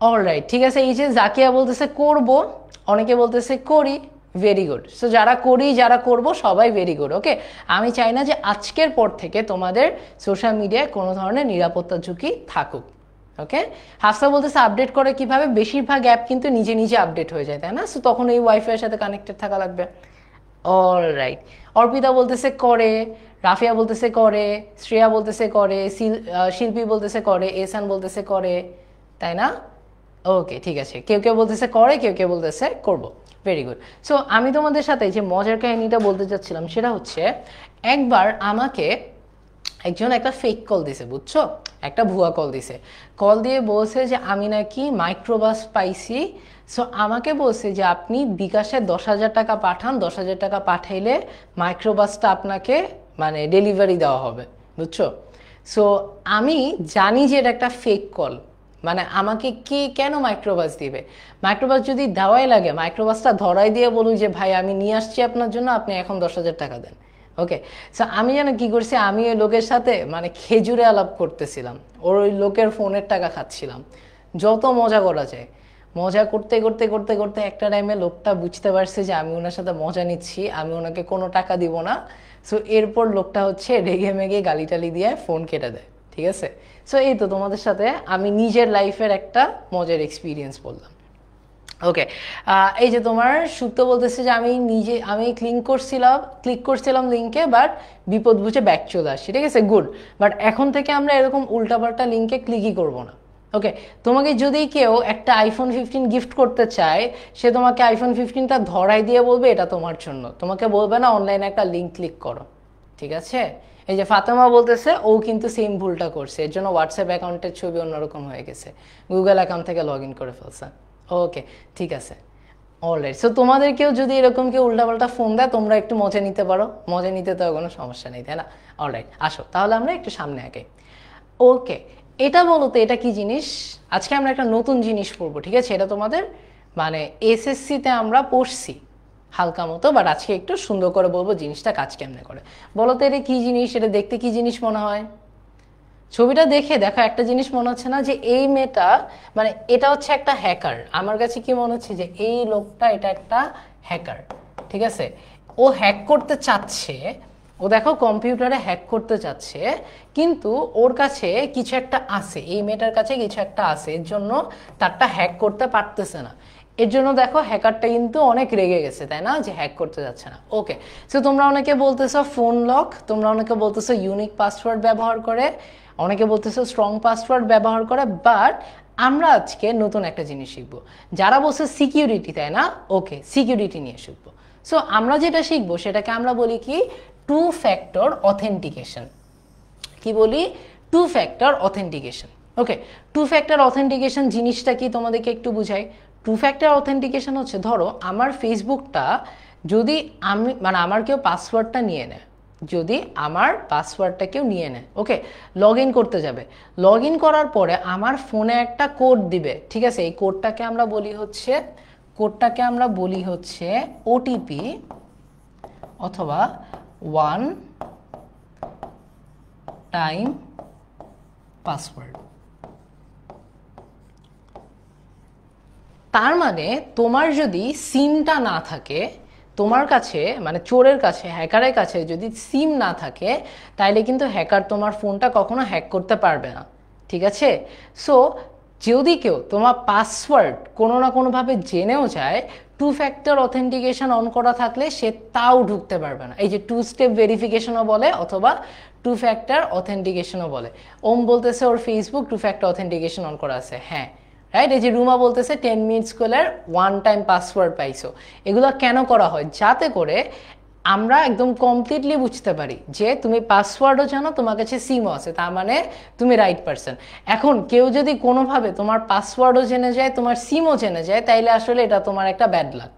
অলরাইট, ঠিক আছে। এই যে জাকিয়া বলতেছে করব, অনেকে বলতেছে করি, ভেরি গুড। সো যারা করি যারা করব সবাই ভেরি গুড। ওকে, আমি চাই না যে আজকের পর থেকে তোমাদের সোশ্যাল মিডিয়ায় কোনো ধরনের নিরাপত্তা ঝুঁকি থাকুক। ওকে, হাফসা বলতেছে আপডেট করে কিভাবে? বেশিরভাগ অ্যাপ কিন্তু নিজে নিজে আপডেট হয়ে যায়, তাই না? সো তখন এই ওয়াইফাইয়ের সাথে কানেক্টেড থাকা লাগবে। অলরাইট, অর্পিতা বলতেছে করে, রাফিয়া বলতেছে করে, শ্রেয়া বলতেছে করে, শিল্পী বলতেছে করে, এসান বলতেছে করে, তাই না? ওকে, ঠিক আছে। কেউ কেউ বলতেছে করে, কেউ কেউ বলতেছে করব, ভেরি গুড। সো আমি তোমাদের সাথে যে মজার কাহিনীটা বলতে চাচ্ছিলাম সেটা হচ্ছে, একবার আমাকে একজন একটা ফেক কল দিছে, বুঝছো, একটা ভুয়া কল দিছে। কল দিয়ে বলছে যে আমি নাকি মাইক্রোবাস পাইছি। সো আমাকে বলছে যে আপনি বিকাশে 10,000 টাকা পাঠান, 10,000 টাকা পাঠাইলে মাইক্রোবাসটা আপনাকে মানে ডেলিভারি দেওয়া হবে, বুঝছো? সো আমি জানি যে এটা একটা ফেক কল, মানে আমাকে কে কেন মাইক্রোবাস দিবে? মাইক্রোবাস যদি দেওয়াই লাগে, মাইক্রোবাসটা ধরাই দিয়ে বলুন যে ভাই আমি নিয়ে আসছি আপনার জন্য, আপনি এখন 10,000 টাকা দেন। ওকে, সো আমি যেন কি করছি, আমি ওই লোকের সাথে মানে খেজুরে আলাপ করতেছিলাম, ওর ওই লোকের ফোনের টাকা খাচ্ছিলাম, যত মজা করা যায়। মজা করতে করতে করতে করতে একটা টাইমে লোকটা বুঝতে পারছে যে আমি ওনার সাথে মজা নিচ্ছি, আমি ওনাকে কোনো টাকা দিব না। সো এরপর লোকটা হচ্ছে রেগে মেগে গালি টালি দিয়ে ফোন কেটে দেয়, ঠিক আছে? সো এই তো তোমাদের সাথে আমি নিজের লাইফের একটা মজার এক্সপিরিয়েন্স বললাম। ওকে, এই যে তোমার সুপ্ত বলতেছে যে আমি ক্লিক করছিলাম লিঙ্কে, বাট বিপদ বুঝে ব্যাক চলে আসছি, ঠিক আছে, গুড। বাট এখন থেকে আমরা এরকম উল্টাপাল্টা লিঙ্কে ক্লিকই করবো না। ওকে, তোমাকে যদি কেউ একটা আইফোন 15 গিফট করতে চায়, সে তোমাকে আইফোন 15টা ধরাই দিয়ে বলবে এটা তোমার জন্য, তোমাকে বলবে না অনলাইনে একটা লিঙ্ক ক্লিক করো, ঠিক আছে? এই যে ফাতেমা বলতেছে ও কিন্তু সেম ভুলটা করছে, এর জন্য হোয়াটসঅ্যাপ অ্যাকাউন্টের ছবি অন্যরকম হয়ে গেছে, গুগল অ্যাকাউন্ট থেকে লগ ইন করে ফেলছে। ওকে, ঠিক আছে, অলরাইট। সো তোমাদেরকেও যদি এরকম কেউ উল্টাপাল্টা ফোন দেয়, তোমরা একটু মজা নিতে পারো, মজা নিতে তো কোনো সমস্যা নেই, তাই না? অলরাইট, আসো তাহলে আমরা একটু সামনে আগে। ওকে, এটা বলো তো এটা কি জিনিস? আজকে আমরা একটা নতুন জিনিস পড়বো, ঠিক আছে? এটা তোমাদের মানে এসএসসিতে আমরা পড়ছি হালকা মতো, বাট আজকে একটু সুন্দর করে বলবো জিনিসটা কাজ কেমনে করে। বলো তো এটা কি জিনিস? এটা দেখতে কি জিনিস মনে হয়? ছবিটা দেখে দেখো একটা জিনিস মনে হচ্ছে না যে এই মেয়েটা, মানে এটা হচ্ছে একটা হ্যাকার? আমার কাছে কি মনে হচ্ছে যে এই লোকটা এটা একটা হ্যাকার, ঠিক আছে? ও হ্যাক করতে চাচ্ছে, ও দেখো কম্পিউটারে হ্যাক করতে চাচ্ছে, কিন্তু ওর কাছে কিছু একটা আছে, এই মেয়েটার কাছে কিছু একটা আছে, এর জন্য তারটা হ্যাক করতে পারতেছে না। এর জন্য দেখো হ্যাকারটা কিন্তু অনেক রেগে গেছে, তাই না, যে হ্যাক করতে যাচ্ছে না। ওকে, সো তোমরা অনেকে বলতেছো ফোন লক, তোমরা অনেকে বলতেছো ইউনিক পাসওয়ার্ড ব্যবহার করে, অনেকে বলতেছো স্ট্রং পাসওয়ার্ড ব্যবহার করে, বাট আমরা আজকে নতুন একটা জিনিস শিখবো। যারা বলছে সিকিউরিটি, তাই না, ওকে, সিকিউরিটি নিয়ে শিখবো। সো আমরা যেটা শিখবো সেটাকে আমরা বলি কি, টু ফ্যাক্টর অথেন্টিকেশন। কি বলি? Two factor authentication. Okay, two factor authentication জিনিসটা কি তোমাদেরকে একটু বুঝাই। টু ফ্যাক্টর অথেন্টিকেশন হচ্ছে, ধরো আমার ফেসবুকটা যদি আমি মানে আমার কেউ পাসওয়ার্ডটা নিয়ে নেয়, যদি আমার পাসওয়ার্ডটা কেউ নিয়ে নেয়, ওকে, লগ ইন করতে যাবে, লগ ইন করার পরে আমার ফোনে একটা কোড দিবে, ঠিক আছে? এই কোডটাকে আমরা বলি হচ্ছে ওটিপি অথবা ওয়ান টাইম পাসওয়ার্ড। তার মানে তোমার যদি সিমটা না থাকে তোমার কাছে, মানে চোরের কাছে, হ্যাকারের কাছে যদি সিম না থাকে, তাইলে কিন্তু হ্যাকার তোমার ফোনটা কখনো হ্যাক করতে পারবে না, ঠিক আছে? সো যদি কেউ তোমার পাসওয়ার্ড কোনো না কোনোভাবে জেনেও যায়, টু ফ্যাক্টর অথেন্টিকেশন অন করা থাকলে সে তাও ঢুকতে পারবে না। এই যে টু স্টেপ ভেরিফিকেশনও বলে অথবা টু ফ্যাক্টর অথেন্টিকেশনও বলে। ওম বলতেছে ওর Facebook two factor authentication on করা আছে, হ্যাঁ রাইট। এই যে রুমা বলতেছে 10 মিনিটস করলে ওয়ান টাইম পাসওয়ার্ড পাইছো। এগুলো কেন করা হয়? যাতে করে আমরা একদম কমপ্লিটলি বুঝতে পারি যে তুমি পাসওয়ার্ডও জানো, তোমার কাছে সিমও আছে, তার মানে তুমি রাইট পারসন। এখন কেউ যদি কোনোভাবে তোমার পাসওয়ার্ডও জেনে যায়, তোমার সিমও জেনে যায়, তাইলে আসলে এটা তোমার একটা ব্যাড লাক,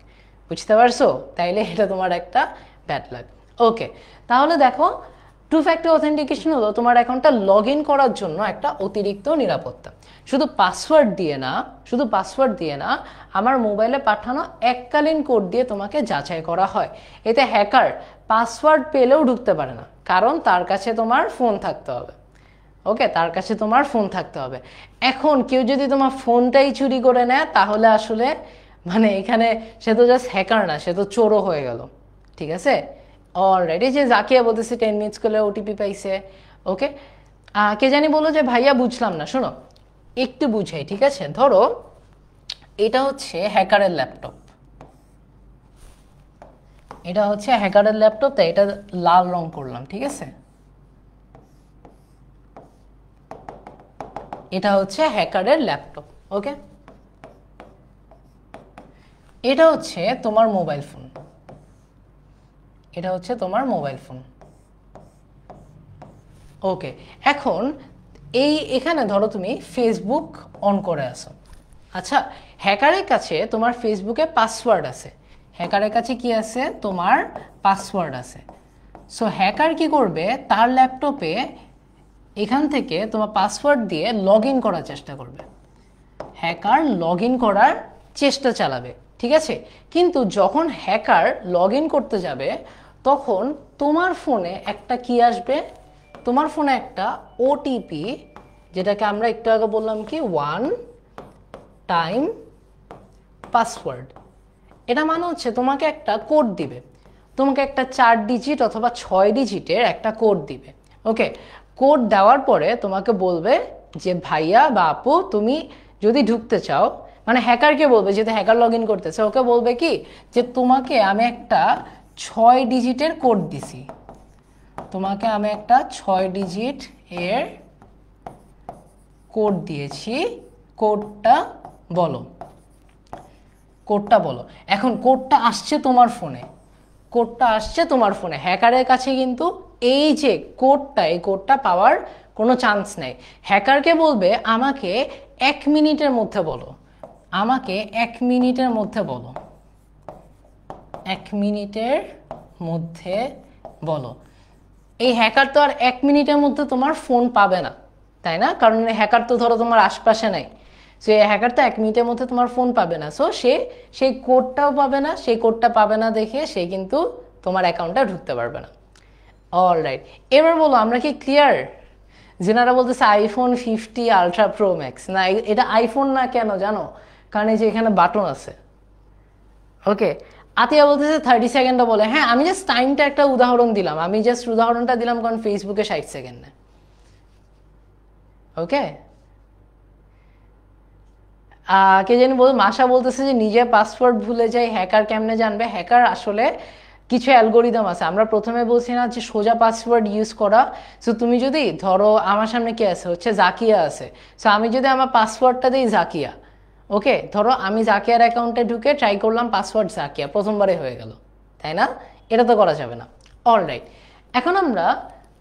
বুঝতে পারছো? তাইলে এটা তোমার একটা ব্যাড লাক। ওকে, তাহলে দেখো টু ফ্যাক্টর অথেন্টিকেশন হলো তোমার অ্যাকাউন্টটা লগ ইন করার জন্য একটা অতিরিক্ত নিরাপত্তা। শুধু পাসওয়ার্ড দিয়ে না, আমার মোবাইলে পাঠানো এককালীন কোড দিয়ে তোমাকে যাচাই করা হয়। এতে হ্যাকার পাসওয়ার্ড পেলেও ঢুকতে পারে না, কারণ তার কাছে তোমার ফোন থাকতে হবে। ওকে, তার কাছে তোমার ফোন থাকতে হবে। এখন কেউ যদি তোমার ফোনটাই চুরি করে নেয়, তাহলে আসলে মানে এখানে সে তো জাস্ট হ্যাকার না, সে তো চোরও হয়ে গেল, ঠিক আছে? অলরেডি যে জাকিয়া বলতেছে 10 মিনিটস করলে ওটিপি পাইছে। ওকে, কে জানি বললো যে ভাইয়া বুঝলাম না, শোনো একটু বুঝাই, ঠিক আছে? ধরো এটা হচ্ছে হ্যাকারের ল্যাপটপ, তাই এটা লাল রং করলাম, ঠিক আছে? এটা হচ্ছে হ্যাকারের ল্যাপটপ। ওকে, এটা হচ্ছে তোমার মোবাইল ফোন, ওকে, এখন এখানে ধরো তুমি ফেসবুক অন করে আসো। আচ্ছা, হ্যাকারের কাছে তোমার ফেসবুকে পাসওয়ার্ড আছে, কি আছে? তোমার পাসওয়ার্ড আছে। সো হ্যাকার কি করবে, তার ল্যাপটপে এখান থেকে তোমার পাসওয়ার্ড দিয়ে লগ ইন করার চেষ্টা করবে। হ্যাকার লগ ইন করার চেষ্টা চালাবে, ঠিক আছে। কিন্তু যখন হ্যাকার লগ ইন করতে যাবে তখন তোমার ফোনে একটা কি আসবে, তোমার ফোনে একটা ওটিপি, যেটাকে আমরা একটু আগে বললাম কি ওয়ান টাইম পাসওয়ার্ড। এটা মানে হচ্ছে তোমাকে একটা কোড দিবে, তোমাকে একটা 4 ডিজিট অথবা 6 ডিজিটের একটা কোড দিবে। ওকে, কোড দেওয়ার পরে তোমাকে বলবে যে ভাইয়া বা আপু তুমি যদি ঢুকতে চাও, মানে হ্যাকারকে বলবে, যেহেতু হ্যাকার লগ ইন করতেছে, ওকে বলবে কি যে তোমাকে আমি একটা 6 ডিজিটের কোড দিছি, তোমাকে আমি একটা 6 ডিজিট এর কোড দিয়েছি, কোডটা বলো, কোডটা বলো। এখন কোডটা আসছে তোমার ফোনে, কোডটা আসছে তোমার ফোনে, হ্যাকারের কাছে কিন্তু এই যে কোডটা, এই কোডটা পাওয়ার কোনো চান্স নেই। হ্যাকারকে বলবে আমাকে 1 মিনিটের মধ্যে বলো, আমাকে 1 মিনিটের মধ্যে বলো, 1 মিনিটের মধ্যে বলো। এই হ্যাকার তো আর 1 মিনিটের মধ্যে তোমার ফোন পাবে না, তাই না? কারণ হ্যাকার তো ধরো তোমার আশপাশে নাই, সো এই হ্যাকার তো 1 মিনিটের মধ্যে তোমার ফোন পাবে না। সো সে সেই কোডটাও পাবে না, সেই কোডটা পাবে না দেখে সে কিন্তু তোমার অ্যাকাউন্টে ঢুকতে পারবে না। অলরাইট, এবার বলো আমরা কি ক্লিয়ার? যেনারা বলতেছে আইফোন 50 আলট্রা প্রো ম্যাক্স, না এটা আইফোন না, কেন জানো? কারণ এই যে এখানে বাটন আছে। ওকে, আতিয়া বলতেছে 30 সেকেন্ডও বলে। হ্যাঁ, আমি জাস্ট টাইমটা একটা উদাহরণ দিলাম, আমি জাস্ট উদাহরণটা দিলাম কারণ ফেসবুকে 60 সেকেন্ড নেয়। ওকে, কে জানি মাসা বলতেছে যে নিজে পাসওয়ার্ড ভুলে যাই, হ্যাকার কেমনে জানবে? হ্যাকার আসলে কিছু অ্যালগোরিদম আছে, আমরা প্রথমে বলছি না যে সোজা পাসওয়ার্ড ইউজ করা। সো তুমি যদি ধরো আমার সামনে কি আছে, হচ্ছে জাকিয়া আছে, সো আমি যদি আমার পাসওয়ার্ডটা দিই জাকিয়া, ওকে, ধরো আমি জাকিয়ার অ্যাকাউন্টে ঢুকে ট্রাই করলাম পাসওয়ার্ড জাকিয়া, প্রথমবারে হয়ে গেল, তাই না? এটা তো করা যাবে না। অলরাইট, এখন আমরা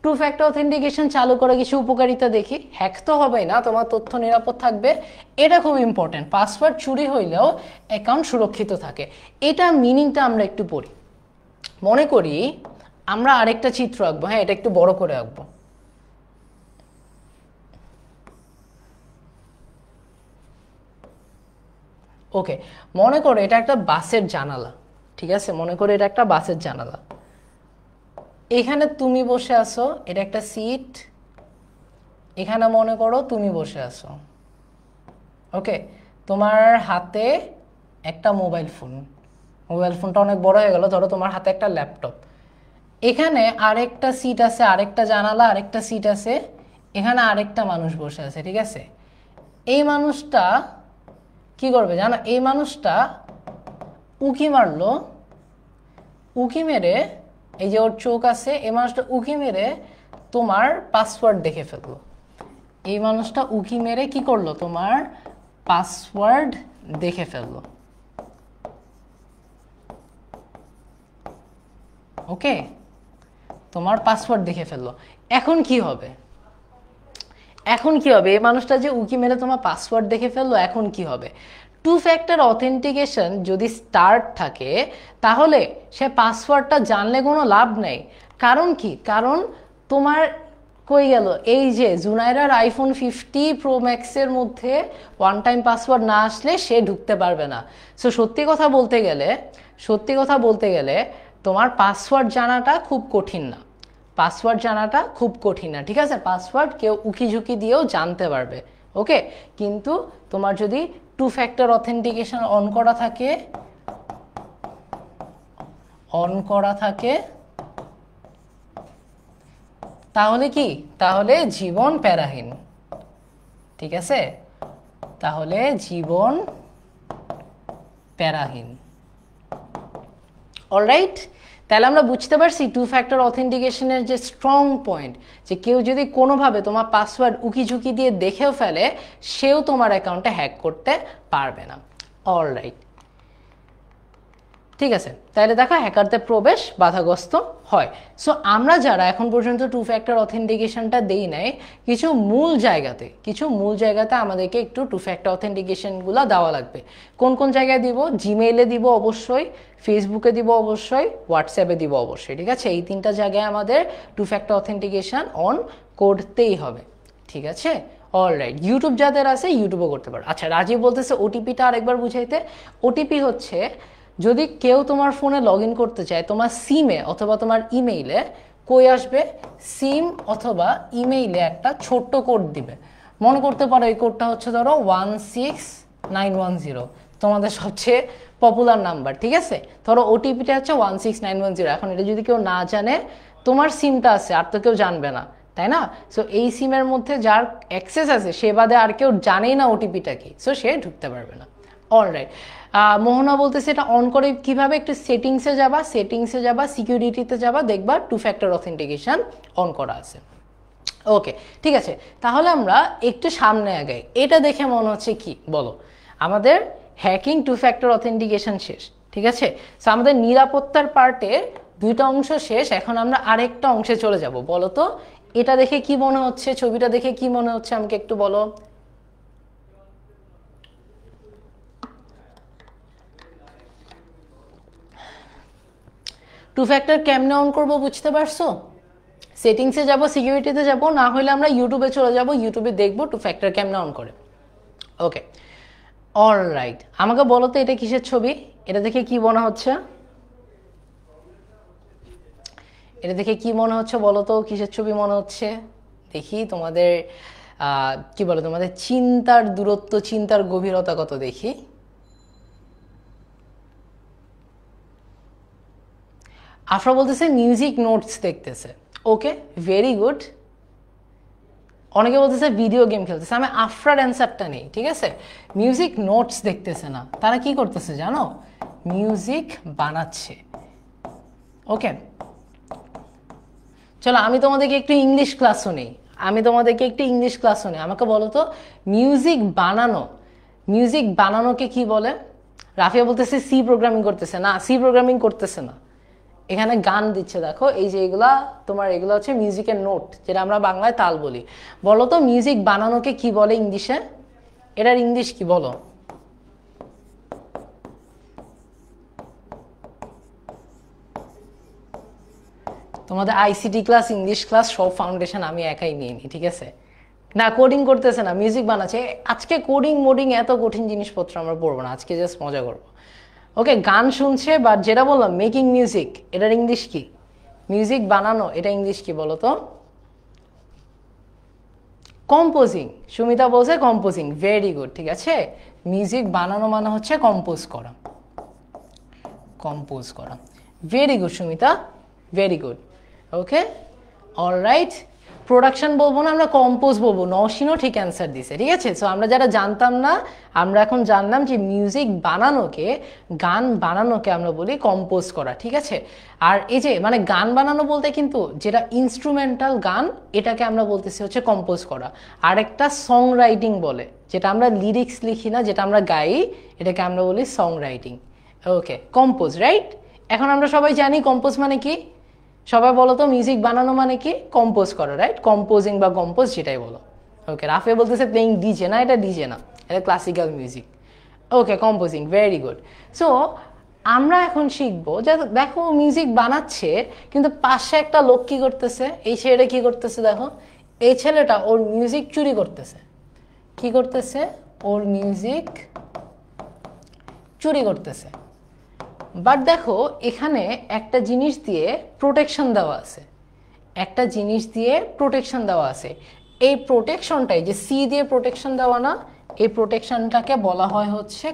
টু ফ্যাক্টর অথেন্টিকেশন চালু করে কিছু উপকারিতা দেখি। হ্যাক তো হবেই না, তোমার তথ্য নিরাপদ থাকবে, এটা খুব ইম্পর্টেন্ট। পাসওয়ার্ড চুরি হইলেও অ্যাকাউন্ট সুরক্ষিত থাকে, এটা মিনিংটা আমরা একটু পড়ি। মনে করি আমরা আরেকটা চিত্র আঁকবো, হ্যাঁ এটা একটু বড় করে আঁকবো। ওকে, মনে করো এটা একটা বাসের জানালা, ঠিক আছে? মনে করো এটা একটা বাসের জানালা, এখানে তুমি বসে আছো, এটা একটা সিট, এখানে মনে করো তুমি বসে আছো। ওকে, তোমার হাতে একটা মোবাইল ফোন, মোবাইল ফোনটা অনেক বড় হয়ে গেল, ধরো তোমার হাতে একটা ল্যাপটপ, এখানে আরেকটা সিট আছে, আরেকটা জানালা, আরেকটা সিট আছে, এখানে আরেকটা মানুষ বসে আছে, ঠিক আছে? এই মানুষটা কি করবে জানো? এই মানুষটা উকি মারলো, উকি মেরে, এই যে ওর চোখ আছে, এই মানুষটা উকি মেরে তোমার পাসওয়ার্ড দেখে ফেললো। এই মানুষটা উকি মেরে কি করলো? তোমার পাসওয়ার্ড দেখে ফেললো। ওকে, তোমার পাসওয়ার্ড দেখে ফেললো। এখন কি হবে? এখন কি হবে? এই মানুষটা যে উকি মেরে তোমার পাসওয়ার্ড দেখে ফেললো, এখন কি হবে? টু ফ্যাক্টর অথেন্টিকেশন যদি স্টার্ট থাকে তাহলে সে পাসওয়ার্ডটা জানলে কোনো লাভ নেই। কারণ কি? কারণ তোমার কই গেল, এই যে জুনাইরার আইফোন 50 প্রো ম্যাক্সের মধ্যে ওয়ান টাইম পাসওয়ার্ড না আসলে সে ঢুকতে পারবে না। সো সত্যি কথা বলতে গেলে, সত্যি কথা বলতে গেলে তোমার পাসওয়ার্ড জানাটা খুব কঠিন না, পাসওয়ার্ড জানাটা খুব কঠিন না, ঠিক আছে? পাসওয়ার্ড কেউ উকি ঝুঁকি দিয়েও জানতে পারবে। ওকে, কিন্তু তোমার যদি টু ফ্যাক্টর অথেন্টিকেশন অন করা থাকে, অন করা থাকে, তাহলে কি? তাহলে জীবন প্যারাহীন, ঠিক আছে? তাহলে জীবন প্যারাহীন। অলরাইট, তাহলে আমরা বুঝতে পারছি টু ফ্যাক্টর অথেন্টিকেশনের যে স্ট্রং পয়েন্ট, যে কেউ যদি কোনোভাবে তোমার পাসওয়ার্ড উকি ঝুঁকি দিয়ে দেখেও ফেলে, সেও তোমার অ্যাকাউন্টে হ্যাক করতে পারবে না। অলরাইট, ঠিক আছে, তাহলে দেখো হ্যাকারদের প্রবেশ বাধাগ্রস্ত হয়। সো আমরা যারা এখন পর্যন্ত টু ফ্যাক্টর অথেন্টিকেশনটা দেই নাই, কিছু মূল জায়গাতে আমাদেরকে একটু টু ফ্যাক্টর অথেন্টিকেশনগুলো দেওয়া লাগবে। কোন কোন জায়গায় দিব? জিমেইলে দিব অবশ্যই, ফেসবুকে দিব অবশ্যই, হোয়াটসঅ্যাপে দিব অবশ্যই। ঠিক আছে, এই 3টা জায়গায় আমাদের টু ফ্যাক্টর অথেন্টিকেশন অন করতেই হবে। ঠিক আছে, অলরাইট। ইউটিউব যাদের আছে ইউটিউবও করতে পারো। আচ্ছা, রাজীব বলতেছে ওটিপিটা আরেকবার বুঝাইতে। ওটিপি হচ্ছে যদি কেউ তোমার ফোনে লগ ইন করতে চায় তোমার সিমে অথবা তোমার ইমেইলে, কই আসবে? সিম অথবা ইমেইলে একটা ছোট্ট কোড দিবে। মনে করতে পারো এই কোডটা হচ্ছে ধরো 16910, তোমাদের সবচেয়ে পপুলার নাম্বার। ঠিক আছে, ধরো ওটিপিটা হচ্ছে 16910। এখন এটা যদি কেউ না জানে, তোমার সিমটা আছে, আর তো কেউ জানবে না, তাই না? সো এই সিমের মধ্যে যার অ্যাক্সেস আছে সে বাদে আর কেউ জানেই না ওটিপিটা কি, সো সে ঢুকতে পারবে না। অলরাইট, মোহনা বলতেছে এটা অন করে কিভাবে? একটু সেটিংসে যাবা, সিকিউরিটিতে যাবা, দেখবা টু ফ্যাক্টর অথেন্টিকেশন অন করা আছে। ওকে, ঠিক আছে, তাহলে আমরা একটু সামনে আগাই। এটা দেখে মনে হচ্ছে কি বলো, আমাদের হ্যাকিং টু ফ্যাক্টর অথেন্টিকেশন শেষ। ঠিক আছে, সো আমাদের নিরাপত্তার পার্টে 2টা অংশ শেষ। এখন আমরা আরেকটা অংশে চলে যাব। বলো তো এটা দেখে কি মনে হচ্ছে, ছবিটা দেখে কি মনে হচ্ছে আমাকে একটু বলো। টু ফ্যাক্টর কেমনে অন করবো বুঝতে পারছো? সেটিংসে যাব, সিকিউরিটিতে যাব, না হলে আমরা ইউটিউবে চলে যাব, ইউটিউবে দেখবো টু ফ্যাক্টর কেমনে অন করে। ওকে, অলরাইট, আমাকে বলো তো এটা কিসের ছবি? এটা দেখে কি মনে হচ্ছে? বলো তো কিসের ছবি মনে হচ্ছে? দেখি তোমাদের কি বলো, তোমাদের চিন্তার দূরত্ব, চিন্তার গভীরতা কত দেখি। আফরা বলতেছে মিউজিক নোটস দেখতেছে। ওকে, ভেরি গুড। অনেকে বলতেছে ভিডিও গেম খেলতেছে। আমি আফরার অ্যান্সারটা নেই। ঠিক আছে, মিউজিক নোটস দেখতেছে না, তারা কি করতেছে জানো? মিউজিক বানাচ্ছে। ওকে, চলো আমি তোমাদেরকে একটু ইংলিশ ক্লাসও নেই। আমাকে বলো তো মিউজিক বানানোকে কি বলে? রাফিয়া বলতেছে সি প্রোগ্রামিং করতেছে না, সি প্রোগ্রামিং করতেছে না, এখানে গান দিচ্ছে। দেখো এই যে এগুলা হচ্ছে মিউজিকের নোট, যেটা আমরা বাংলায় তাল বলি। বলো তো মিউজিক বানানোকে কি বলে ইংলিশে? এটার ইংলিশ কি বলো? তোমাদের আইসিটি ক্লাস, ইংলিশ ক্লাস, সব ফাউন্ডেশন আমি একাই নিয়ে নিই। ঠিক আছে, না কোডিং করতেছে না, মিউজিক বানাচ্ছে। আজকে কোডিং মোডিং এত কঠিন জিনিসপত্র আমরা পড়বো না, আজকে জাস্ট মজা করবো। ওকে, গান শুনছে, বাট যেটা বললাম মেকিং মিউজিক, এটার ইংলিশ কি? মিউজিক বানানো, এটা ইংলিশ কি বলো তো? কম্পোজিং। সুমিতা বলছে কম্পোজিং, ভেরি গুড। ঠিক আছে, মিউজিক বানানো মানে হচ্ছে কম্পোজ করা। Very good Sumita, very good. Okay, alright, production বলবো না, আমরা কম্পোজ বলবো। নওশিনও ঠিক অ্যান্সার দিছে। ঠিক আছে, সো আমরা যারা জানতাম না, আমরা এখন জানলাম যে মিউজিক বানানোকে, গান বানানোকে আমরা বলি কম্পোজ করা। ঠিক আছে, আর এই যে মানে গান বানানো বলতে কিন্তু যেটা ইনস্ট্রুমেন্টাল গান, এটাকে আমরা বলতেছি হচ্ছে কম্পোজ করা। আর একটা সং রাইটিং বলে, যেটা আমরা লিরিক্স লিখি না, যেটা আমরা গাই, এটাকে আমরা বলি সং রাইটিং। ওকে, কম্পোজ, রাইট? এখন আমরা সবাই জানি কম্পোজ মানে কি। সবাই বলো তো মিউজিক বানানো মানে কি? কম্পোজ করা, রাইট? কম্পোজিং বা কম্পোজ যেটাই বলো। ওকে, রাফে বলতেছে প্লেইং ডিজে, না এটা ডিজে না, এটা ক্লাসিক্যাল মিউজিক। ওকে, কম্পোজিং, ভেরি গুড। সো আমরা এখন শিখবো যে দেখো মিউজিক বানাচ্ছে, কিন্তু পাশে একটা লোক কি করতেছে? এই ছেলেটা কি করতেছে? দেখো এই ছেলেটা ওর মিউজিক চুরি করতেছে। কি করতেছে? ওর মিউজিক চুরি করতেছে। বাট দেখো এখানে একটা জিনিস দিয়ে প্রোটেকশন দেওয়া আছে, এই প্রোটেকশনটাই যে সি দিয়ে প্রোটেকশন দেওয়া না, এই প্রোটেকশনটাকে বলা হয় হচ্ছে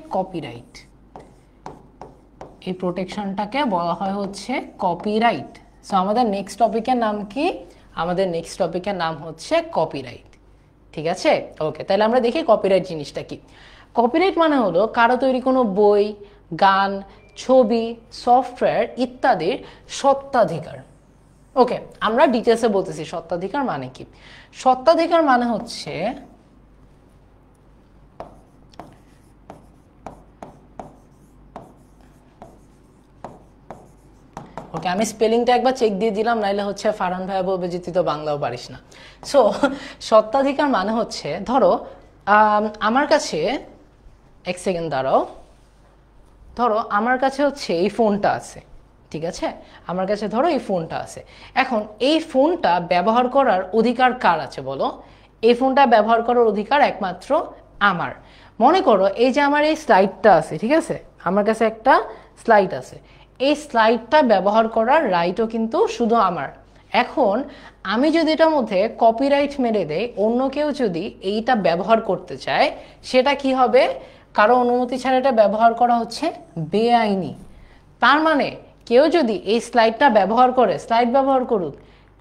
কপিরাইট। সো আমাদের নেক্সট টপিকের নাম কি? আমাদের নেক্সট টপিকের নাম হচ্ছে কপিরাইট। ঠিক আছে, ওকে, তাহলে আমরা দেখি কপিরাইট জিনিসটা কি। কপিরাইট মানে হলো কারো তৈরি কোনো বই, গান, ছবি, সফটওয়্যার ইত্যাদির স্বত্বাধিকার। ওকে, আমরা ডিটেলসে বলতেছি স্বত্বাধিকার মানে কি। স্বত্বাধিকার মানে হচ্ছে ওকে, আমি স্পেলিংটা একবার চেক দিয়ে দিলাম, নাইলে হচ্ছে ফারহান ভাইয়া বলবে যে তুই তো বাংলাও পারিস না। সো সত্ত্বাধিকার মানে হচ্ছে, ধরো আমার কাছে, এক সেকেন্ড দাঁড়াও, ধরো আমার কাছে হচ্ছে এই ফোনটা আছে, ঠিক আছে, আমার কাছে ধরো এই ফোনটা আছে। এখন এই ফোনটা ব্যবহার করার অধিকার কার আছে বলো? এই ফোনটা ব্যবহার করার অধিকার একমাত্র আমার। মনে করো এই যে আমার এই স্লাইডটা আছে, ঠিক আছে, আমার কাছে একটা স্লাইড আছে, এই স্লাইডটা ব্যবহার করার রাইটও কিন্তু শুধু আমার। এখন আমি যদি এটার মধ্যে কপিরাইট মেরে দেই, অন্য কেউ যদি এইটা ব্যবহার করতে চায়, সেটা কি হবে? কারো অনুমতি ছাড়া এটা ব্যবহার করা হচ্ছে বেআইনি। তার মানে কেউ যদি এই স্লাইডটা ব্যবহার করে, স্লাইড ব্যবহার করুক,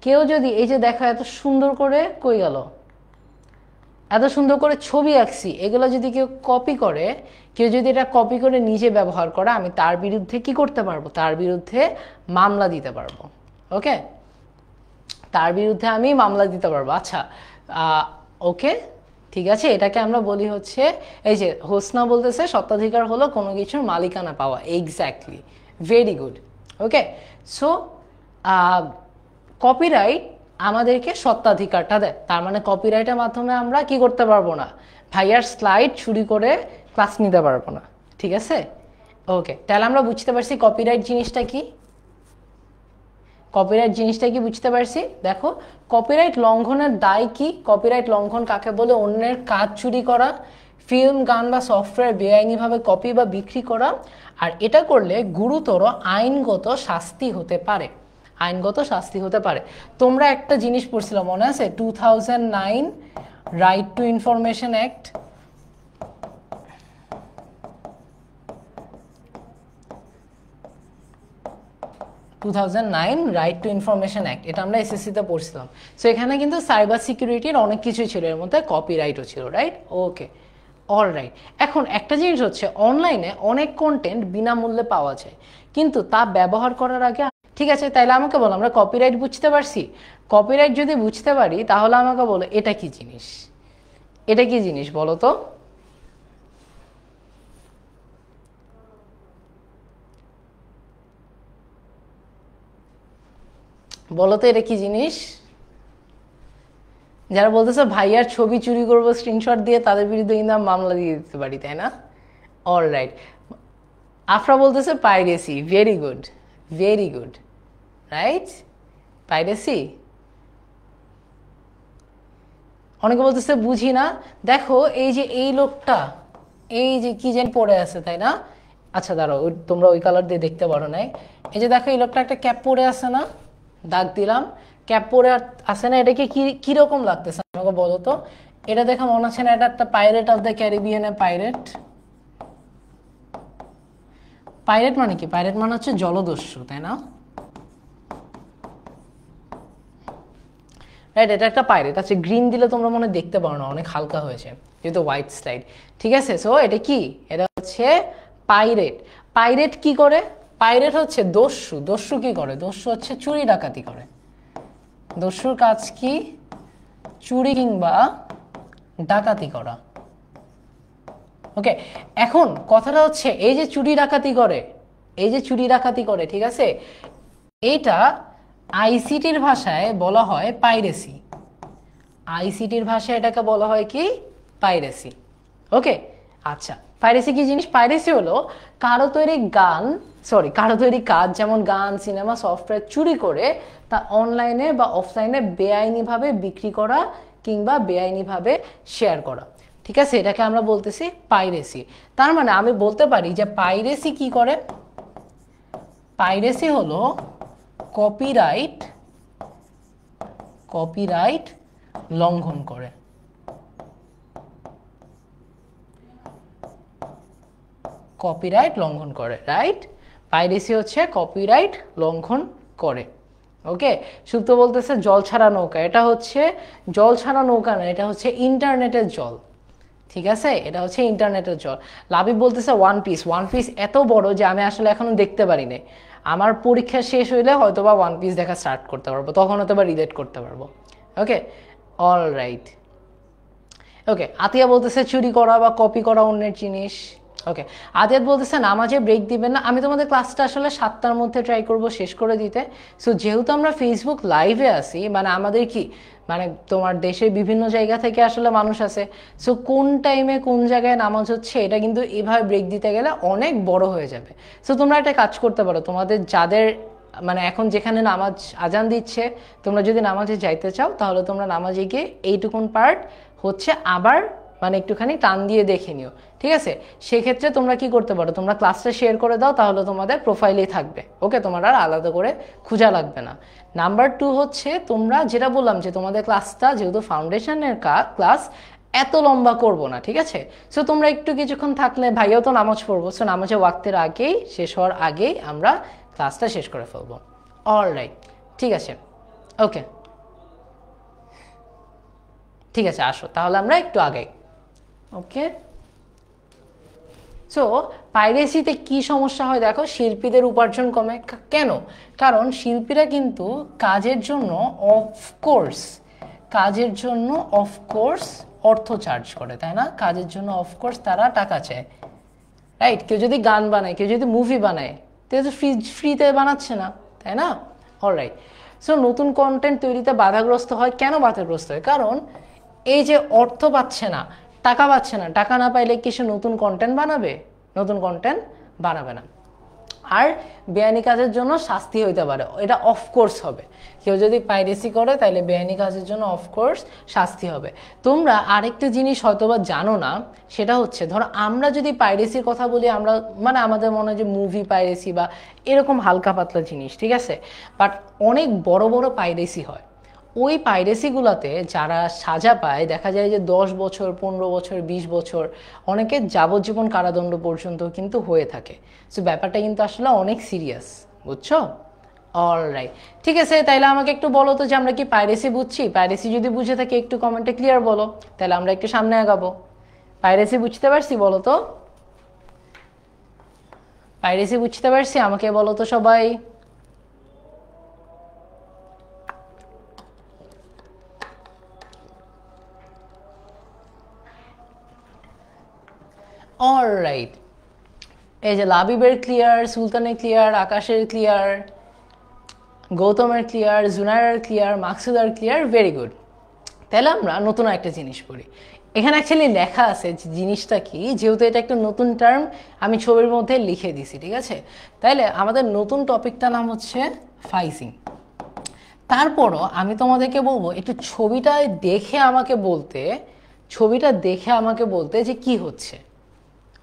কেউ যদি এই যে দেখো এত সুন্দর করে, কই গেল, এত সুন্দর করে ছবি আঁকছি, এগুলো যদি কেউ কপি করে, কেউ যদি এটা কপি করে নিজে ব্যবহার করে, আমি তার বিরুদ্ধে কি করতে পারবো? তার বিরুদ্ধে মামলা দিতে পারবো। ওকে, তার বিরুদ্ধে আমি মামলা দিতে পারবো। আচ্ছা, ওকে, ঠিক আছে, এটাকে আমরা বলি হচ্ছে, এই যে হোসনা বলতেছে স্বত্বাধিকার হলো কোনো কিছুর মালিকানা পাওয়া। Exactly, very good. Okay, so copyright আমাদেরকে স্বত্বাধিকারটা দেয়। তার মানে কপিরাইটের মাধ্যমে আমরা কি করতে পারবো না? ভাইয়ার স্লাইড চুরি করে ক্লাস নিতে পারবো না, ঠিক আছে? ওকে, তাহলে আমরা বুঝতে পারছি কপিরাইট জিনিসটা কি। কপিরাইট জিনিসটা কি বুঝতে পারছি? দেখো, কপিরাইট লঙ্ঘনের দায় কি? কপিরাইট লঙ্ঘন কাকে বলে? অন্যের কাজ চুরি করা, ফিল্ম, গান বা সফটওয়্যার বেআইনিভাবে কপি বা বিক্রি করা, আর এটা করলে গুরুতর আইনগত শাস্তি হতে পারে। আইনগত শাস্তি হতে পারে। তোমরা একটা জিনিস পড়ছিল, মনে আছে? 2009 right two information act. 2009 right two information act, এটা আমরা এসএসসিতে পড়ছিলাম। সো এখানে কিন্তু সাইবার সিকিউরিটির অনেক কিছুই ছিল, এর মধ্যে কপিরাইটও ছিল, রাইট? ওকে, অল রাইট। এখন একটা জিনিস হচ্ছে, অনলাইনে অনেক কন্টেন্ট বিনামূল্যে পাওয়া যায়, কিন্তু তা ব্যবহার করার আগে, ঠিক আছে, তাইলে আমাকে বলো, আমরা কপিরাইট বুঝতে পারছি? কপিরাইট যদি বুঝতে পারি, তাহলে আমাকে বলো এটা কি জিনিস? এটা কি জিনিস বলো তো? বলো তো এটা কি জিনিস? যারা বলতেছে ভাইয়ার ছবি চুরি করবো স্ক্রিনশট দিয়ে, তাদের বিরুদ্ধে কিন্তু আমি মামলা দিয়ে দিতে পারি, তাই না? All right. আফরা বলতেছে piracy. Very good, very good, right, piracy. অনেকে বলতেছে বুঝি না। দেখো এই যে এই লোকটা, এই যে কি যেন পরে আছে, তাই না? আচ্ছা দাঁড়াও, তোমরা ওই কালার দিয়ে দেখতে পারো নাই। এই যে দেখো এই লোকটা একটা ক্যাপ পরে আছে না, দাগ দিলাম, ক্যাপ পরে আছে না, এটাকে কি কিরকম লাগতেছে আমাকে বলো তো? এটা দেখে মনে হচ্ছে না এটা একটা পাইরেট অফ দ্য ক্যারিবিয়ানের পাইরেট? পাইরেট মানে কি? পাইরেট মানে হচ্ছে জলদস্যু, তাই না? রাইট, এটা একটা পাইরেট। আচ্ছা, গ্রিন দিলে তোমরা মনে দেখতে পারো না, অনেক হালকা হয়েছে যেহেতু হোয়াইট স্লাইড, ঠিক আছে? সো এটা কি? এটা হচ্ছে পাইরেট। পাইরেট কি করে? পাইরেট হচ্ছে দস্যু। দস্যু কি করে? দস্যু হচ্ছে চুরি ডাকাতি করে। দস্যুর কাজ কি? চুরি কিংবা ডাকাতি করা। ওকে, এখন কথাটা হচ্ছে, এই যে চুরি ডাকাতি করে, এই যে চুরি ডাকাতি করে, ঠিক আছে, এইটা আইসিটির ভাষায় বলা হয় পাইরেসি। আইসিটির ভাষায় এটাকে বলা হয় কি? পাইরেসি। ওকে, আচ্ছা, পাইরেসি কি জিনিস? পাইরেসি হলো কারো তৈরি কারো তৈরি কাজ, যেমন গান, সিনেমা, সফটওয়্যার চুরি করে তা অনলাইনে বা অফলাইনে বেআইনিভাবে বিক্রি করা কিংবা বেআইনিভাবে শেয়ার করা, ঠিক আছে? এটাকে আমরা বলতেছি পাইরেসি। তার মানে আমি বলতে পারি যে পাইরেসি কি করে? পাইরেসি হলো কপিরাইট লঙ্ঘন করে। কপিরাইট লঙ্ঘন করে, রাইট? পাইরেসি হচ্ছে কপিরাইট লঙ্ঘন করে। ওকে, সুপ্ত বলতেছে জল ছাড়া নৌকা। এটা হচ্ছে জল ছাড়া নৌকা না, এটা হচ্ছে ইন্টারনেটের জল, ঠিক আছে? এটা হচ্ছে ইন্টারনেটের জল। লাবিব বলতেছে ওয়ান পিস। ওয়ান পিস এত বড় যে আমি আসলে এখনো দেখতে পারি নাই। আমার পরীক্ষা শেষ হইলে হয়তো বা ওয়ান পিস দেখা স্টার্ট করতে পারবো, তখন হয়তো বা রিলেট করতে পারবো। ওকে, অল রাইট। ওকে, আতিয়া বলতেছে চুরি করা বা কপি করা অন্যের জিনিস। ওকে, আদিয়াত বলতেছে নামাজে ব্রেক দিবেন না। আমি তোমাদের ক্লাসটা আসলে 7টার মধ্যে ট্রাই করব শেষ করে দিতে। সো যেহেতু আমরা ফেসবুক লাইভে আছি, মানে আমাদের কি মানে তোমার দেশের বিভিন্ন জায়গা থেকে আসলে মানুষ আছে, সো কোন টাইমে কোন জায়গায় নামাজ হচ্ছে এটা কিন্তু এভাবে ব্রেক দিতে গেলে অনেক বড় হয়ে যাবে। সো তোমরা একটা কাজ করতে পারো, তোমাদের যাদের মানে এখন যেখানে নামাজ আজান দিচ্ছে, তোমরা যদি নামাজে যাইতে চাও তাহলে তোমরা নামাজে গিয়ে এইটুকুন পার্ট হচ্ছে আবার মানে একটুখানি টান দিয়ে দেখে নিও, ঠিক আছে? সেক্ষেত্রে তোমরা কি করতে পারো, তোমরা ক্লাসটা শেয়ার করে দাও, তাহলে তোমাদের প্রোফাইলেই থাকবে। ওকে, তোমার আর আলাদা করে খোঁজা লাগবে না। নাম্বার 2 হচ্ছে, তোমরা যেটা বললাম যে তোমাদের ক্লাসটা যেহেতু ফাউন্ডেশনের ক্লাস, এত লম্বা করব না, ঠিক আছে? সো তোমরা একটু কিছুক্ষণ থাকলে, ভাইয়াও তো নামাজ পড়বো, সো নামাজে ওয়াক্তের আগেই শেষ হওয়ার আগেই আমরা ক্লাসটা শেষ করে ফেলবো। অলরাইট, ঠিক আছে, ওকে, ঠিক আছে, আসো তাহলে আমরা একটু আগাই। ওকে, সো পাইরেসিতে কি সমস্যা হয় দেখো, শিল্পীদের উপার্জন কমে। কেন? কারণ শিল্পীরা কিন্তু কাজের জন্য অফকোর্স অর্থ চার্জ করে, তাই না? কাজের জন্য অফকোর্স তারা টাকা চায়, রাইট? কেউ যদি গান বানায়, কেউ যদি মুভি বানায়, কেউ তো ফ্রিতে বানাচ্ছে না, তাই না? অলরাইট, সো নতুন কন্টেন্ট তৈরিতে বাধাগ্রস্ত হয়। কেন বাধাগ্রস্ত হয়? কারণ এই যে অর্থ পাচ্ছে না, টাকা পাচ্ছে না, টাকা না পাইলে কি সে নতুন কন্টেন্ট বানাবে? নতুন কন্টেন্ট বানাবে না। আর বেআইনি কাজের জন্য শাস্তি হইতে পারে, এটা অফকোর্স হবে। কেউ যদি পাইরেসি করে তাহলে বেআইনি কাজের জন্য অফকোর্স শাস্তি হবে। তোমরা আরেকটা জিনিস হয়তোবা জানো না, সেটা হচ্ছে ধরো আমরা যদি পাইরেসির কথা বলি, আমরা মানে আমাদের মনে হয় যে মুভি পাইরেসি বা এরকম হালকা পাতলা জিনিস, ঠিক আছে? বাট অনেক বড় বড় পাইরেসি হয়। ওই পাইরেসিগুলোতে যারা সাজা পায়, দেখা যায় যে 10 বছর, 15 বছর, 20 বছর, অনেকে যাবজ্জীবন কারাদণ্ড পর্যন্ত কিন্তু হয়ে থাকে। সো ব্যাপারটা কিন্তু আসলে অনেক সিরিয়াস, বুঝছো? অলরাইট, ঠিক আছে, তাইলে আমাকে একটু বলো তো যে আমরা কি পাইরেসি বুঝছি? পাইরেসি যদি বুঝে থাকি একটু কমেন্টে ক্লিয়ার বলো, তাহলে আমরা একটু সামনে আগাবো। পাইরেসি বুঝতে পারছি বলো তো? পাইরেসি বুঝতে পারছি, আমাকে বলো তো সবাই। অলরাইট, এই যে লাবিবের ক্লিয়ার, সুলতানের ক্লিয়ার, আকাশের ক্লিয়ার, গৌতমের ক্লিয়ার, জুনায়ের ক্লিয়ার, মাকসুদার ক্লিয়ার, ভেরি গুড। তাহলে আমরা নতুন একটা জিনিস পড়ি। এখানে অ্যাকচুয়ালি লেখা আছে যে জিনিসটা কি, যেহেতু এটা একটা নতুন টার্ম আমি ছবির মধ্যে লিখে দিছি, ঠিক আছে? তাইলে আমাদের নতুন টপিকটার নাম হচ্ছে ফাইজিং। তারপরও আমি তোমাদেরকে বলবো একটু ছবিটা দেখে আমাকে বলতে যে কি হচ্ছে।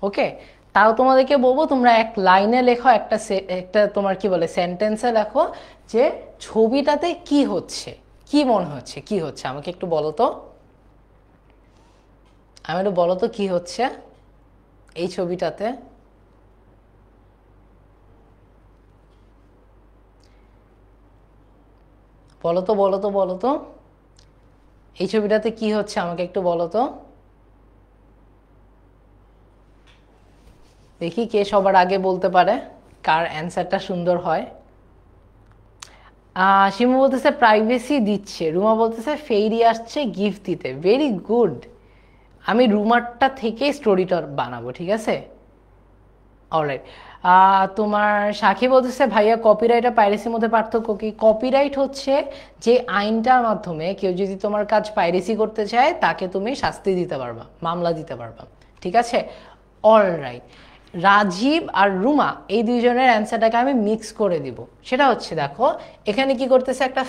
ওকে, তাও তোমাদেরকে বলবো তোমরা এক লাইনে লেখো, একটা তোমার কি বলে সেন্টেন্সে লেখো যে ছবিটাতে কি হচ্ছে, কি মনে হচ্ছে, কি হচ্ছে আমাকে একটু বলো তো। কি হচ্ছে এই ছবিটাতে? বলো তো এই ছবিটাতে কি হচ্ছে আমাকে একটু বলো তো। দেখি কে সবার আগে বলতে পারে, কার অ্যান্সারটা সুন্দর হয়। শিমু বলতেছে প্রাইভেসি দিচ্ছে, রুমা বলতেছে ফেরি আসছে গিফট দিতে। ভেরি গুড, আমি রুমারটা থেকে স্টোরিটা বানাবো, ঠিক আছে? অলরাইট, তোমার সাক্ষী বলতেছে ভাইয়া কপিরাইট আর পাইরেসির মধ্যে পার্থক্য কি? কপিরাইট হচ্ছে যে আইনটার মাধ্যমে কেউ যদি তোমার কাজ পাইরেসি করতে চায় তাকে তুমি শাস্তি দিতে পারবা, মামলা দিতে পারবা, ঠিক আছে? অলরাইট, রাজীব আর রুমা এই দুইজনের অ্যান্সারটাকে আমি মিক্স করে দিব। সেটা হচ্ছে দেখো এখানে কি করতেছে, একটা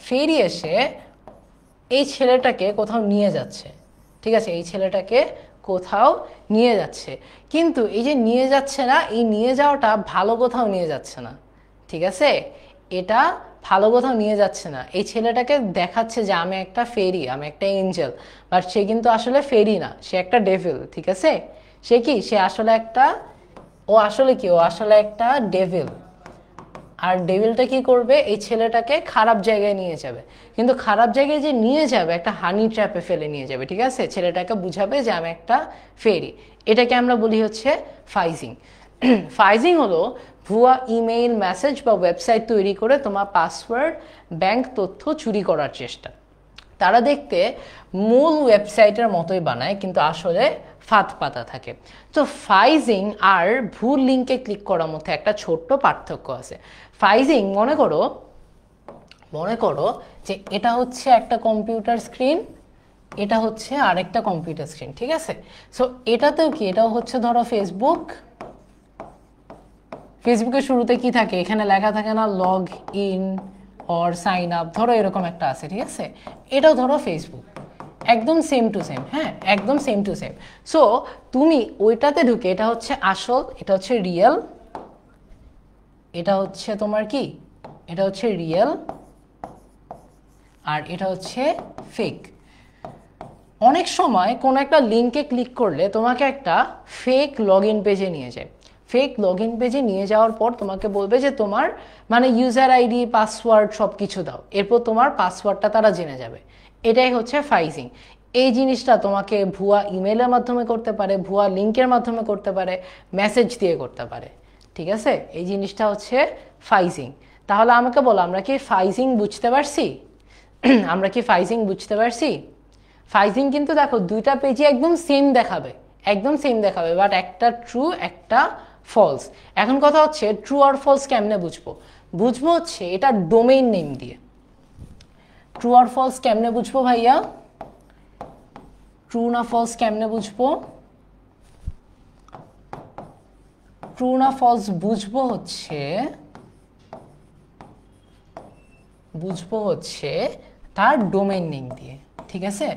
ফেরি এসে এই ছেলেটাকে কোথাও নিয়ে যাচ্ছে, ঠিক আছে? এই ছেলেটাকে কোথাও নিয়ে যাচ্ছে, কিন্তু এই যে নিয়ে যাচ্ছে না, এই নিয়ে যাওয়াটা ভালো কোথাও নিয়ে যাচ্ছে না, ঠিক আছে? এটা ভালো কোথাও নিয়ে যাচ্ছে না। এই ছেলেটাকে দেখাচ্ছে যে আমি একটা ফেরি, আমি একটা এঞ্জেল, বাট সে কিন্তু আসলে ফেরি না, সে একটা ডেভিল, ঠিক আছে? সে কি, সে আসলে একটা, ও আসলে একটা ডেভিল। আর ডেভিলটা কি করবে, এই ছেলেটাকে খারাপ জায়গায় নিয়ে যাবে, কিন্তু খারাপ জায়গায় যে নিয়ে যাবে একটা হানি ট্র্যাপে ফেলে নিয়ে যাবে, ঠিক আছে? ছেলেটাকে বুঝাবে যে আমি একটা ফেরি। এটাকে আমরা বলি হচ্ছে ফাইজিং। ফাইজিং হলো ভুয়া ইমেইল, মেসেজ বা ওয়েবসাইট তৈরি করে তোমার পাসওয়ার্ড, ব্যাংক তথ্য চুরি করার চেষ্টা। তারা দেখতে মূল ওয়েবসাইটের মতোই বানায়, কিন্তু আসলে ফাঁদ পাতা থাকে। তো ফাইজিং আর ভুল লিঙ্কে ক্লিক করার মধ্যে একটা ছোট্ট পার্থক্য আছে। ফাইজিং মনে করো যে এটা হচ্ছে একটা কম্পিউটার স্ক্রিন, এটা হচ্ছে আরেকটা কম্পিউটার স্ক্রিন, ঠিক আছে? সো এটাতেও কি, এটাও হচ্ছে ধরো ফেসবুকের শুরুতে কি থাকে, এখানে লেখা থাকে না log in or sign up, ধরো এরকম একটা আছে, ঠিক আছে? এটাও ধরো ফেসবুক, একদম সেম টু সেম, হ্যাঁ একদম সেম টু সেম। সো তুমি ওইটাতে ঢুকে, এটা হচ্ছে আসল, এটা হচ্ছে রিয়েল, এটা হচ্ছে তোমার কি, এটা হচ্ছে রিয়েল, আর এটা হচ্ছে ফেক। অনেক সময় কোনো একটা লিঙ্কে ক্লিক করলে তোমাকে একটা ফেক লগ ইন পেজে নিয়ে যায়। ফেক লগ ইন পেজে নিয়ে যাওয়ার পর তোমাকে বলবে যে তোমার মানে ইউজার আইডি পাসওয়ার্ড সব কিছু দাও, এরপর তোমার পাসওয়ার্ডটা তারা জেনে যাবে। এটাই হচ্ছে ফাইজিং। এই জিনিসটা তোমাকে ভুয়া ইমেলের মাধ্যমে করতে পারে, ভুয়া লিঙ্কের মাধ্যমে করতে পারে, মেসেজ দিয়ে করতে পারে, ঠিক আছে? এই জিনিসটা হচ্ছে ফাইজিং। তাহলে আমাকে বলো, আমরা কি ফাইজিং বুঝতে পারছি? আমরা কি ফাইজিং বুঝতে পারছি? ফাইজিং কিন্তু দেখো দুইটা পেজে একদম সেম দেখাবে, একদম সেম দেখাবে, বাট একটা ট্রু একটা ফলস। এখন কথা হচ্ছে ট্রু আর ফলস কেমনে বুঝবো হচ্ছে এটা ডোমেইন নেম দিয়ে। ট্রু আর ফলস কেমনে বুঝবো ভাইয়া? ট্রু না ফলস কেমনে বুঝবো? ট্রু না ফলস বুঝবো হচ্ছে তার ডোমেইন নেম দিয়ে, ঠিক আছে?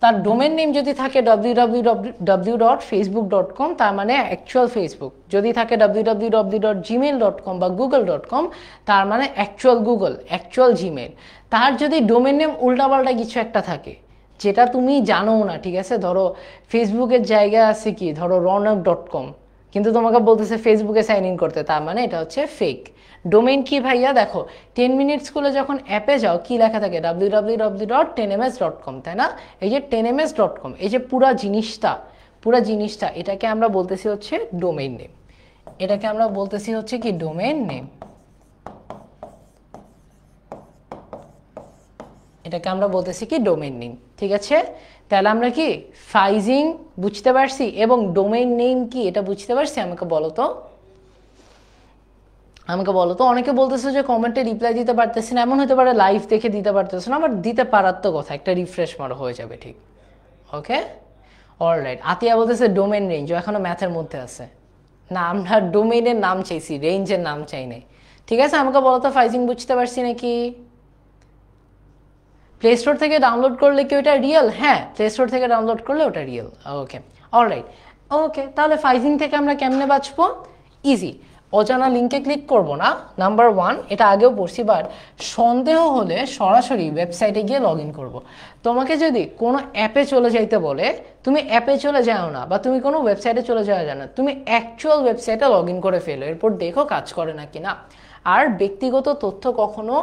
তার ডোমেন নেম যদি থাকে www.facebook.com, তার মানে অ্যাকচুয়াল ফেসবুক। যদি থাকে www.gmail.com বা google.com, তার মানে অ্যাকচুয়াল গুগল, অ্যাকচুয়াল জিমেল। তার যদি ডোমেন নেম উল্টাপাল্টা কিছু একটা থাকে যেটা তুমি জানো না, ঠিক আছে? ধরো ফেসবুকের জায়গা আছে কি, ধরো ronak.com, কিন্তু তোমাকে বলতেছে ফেসবুকে সাইন ইন করতে, তার মানে এটা হচ্ছে ফেক। ডোমেইন কি ভাইয়া? দেখো 10 মিনিট স্কুলে যখন অ্যাপে যাও কি লেখা থাকে, www.10ms.com, তাই না? এই যে 10ms.com, এই যে পুরা জিনিসটা এটাকে আমরা বলতেছি হচ্ছে ডোমেইন নেম। এটাকে আমরা বলতেছি হচ্ছে কি ডোমেইন নেম। এটাকে আমরা বলতেছি কি ডোমেইন নেম, ঠিক আছে? তাহলে আমরা কি ফাইজিং বুঝতে পারছি এবং ডোমেইন নেম কি এটা বুঝতে পারছি? আমাকে বলো তো। অনেকে বলতেছে যে কমেন্টে রিপ্লাই দিতে পারতেছি না, এমন হতে পারে লাইভ দেখে দিতে পারতেছে না, বাট দিতে পারার তো কথা, একটা রিফ্রেশ মারো হয়ে যাবে, ঠিক? ওকে, অলরাইট। আতিয়া বলতেছে ডোমেইন রেঞ্জ, ও এখনো ম্যাথের মধ্যে আছে। না, আমরা ডোমেইনের নাম চাইছি, রেঞ্জের নাম চাই নাই, ঠিক আছে? আমাকে বলো তো ফাইজিং বুঝতে পারছি নাকি? প্লে স্টোর থেকে ডাউনলোড করলে কি ওটা রিয়েল? হ্যাঁ, প্লে স্টোর থেকে ডাউনলোড করলে ওটা রিয়েল। ওকে, অলরাইট। ওকে, তাহলে ফাইজিং থেকে আমরা কেমনে বাঁচবো? ইজি, অজানা লিঙ্কে ক্লিক করব না, নাম্বার 1, এটা আগেও পড়ছি, বাট সন্দেহ হলে সরাসরি ওয়েবসাইটে গিয়ে লগ ইন করবো। তোমাকে যদি কোনো অ্যাপে চলে যাইতে বলে, তুমি অ্যাপে চলে যাও না, বা তুমি কোনো ওয়েবসাইটে চলে যাওয়া যায় না, তুমি অ্যাকচুয়াল ওয়েবসাইটে লগ ইন করে ফেলো, এরপর দেখো কাজ করে না কিনা। আর ব্যক্তিগত তথ্য কখনো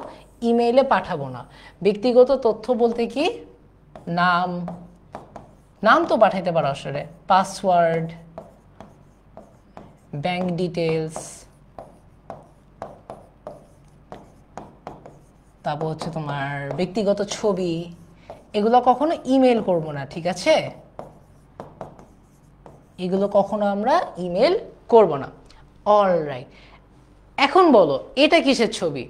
ইমেইলে পাঠাবো না। ব্যক্তিগত তথ্য বলতে কি, নাম তো পাঠাইতে পারো আসলে, পাসওয়ার্ড, ব্যাংক ডিটেলস, তারপর হচ্ছে তোমার ব্যক্তিগত ছবি, এগুলো কখনো ইমেল করব না, ঠিক আছে? এগুলো কখনো আমরা ইমেল করব না। অলরাইট, এখন বলো এটা কিসের ছবি?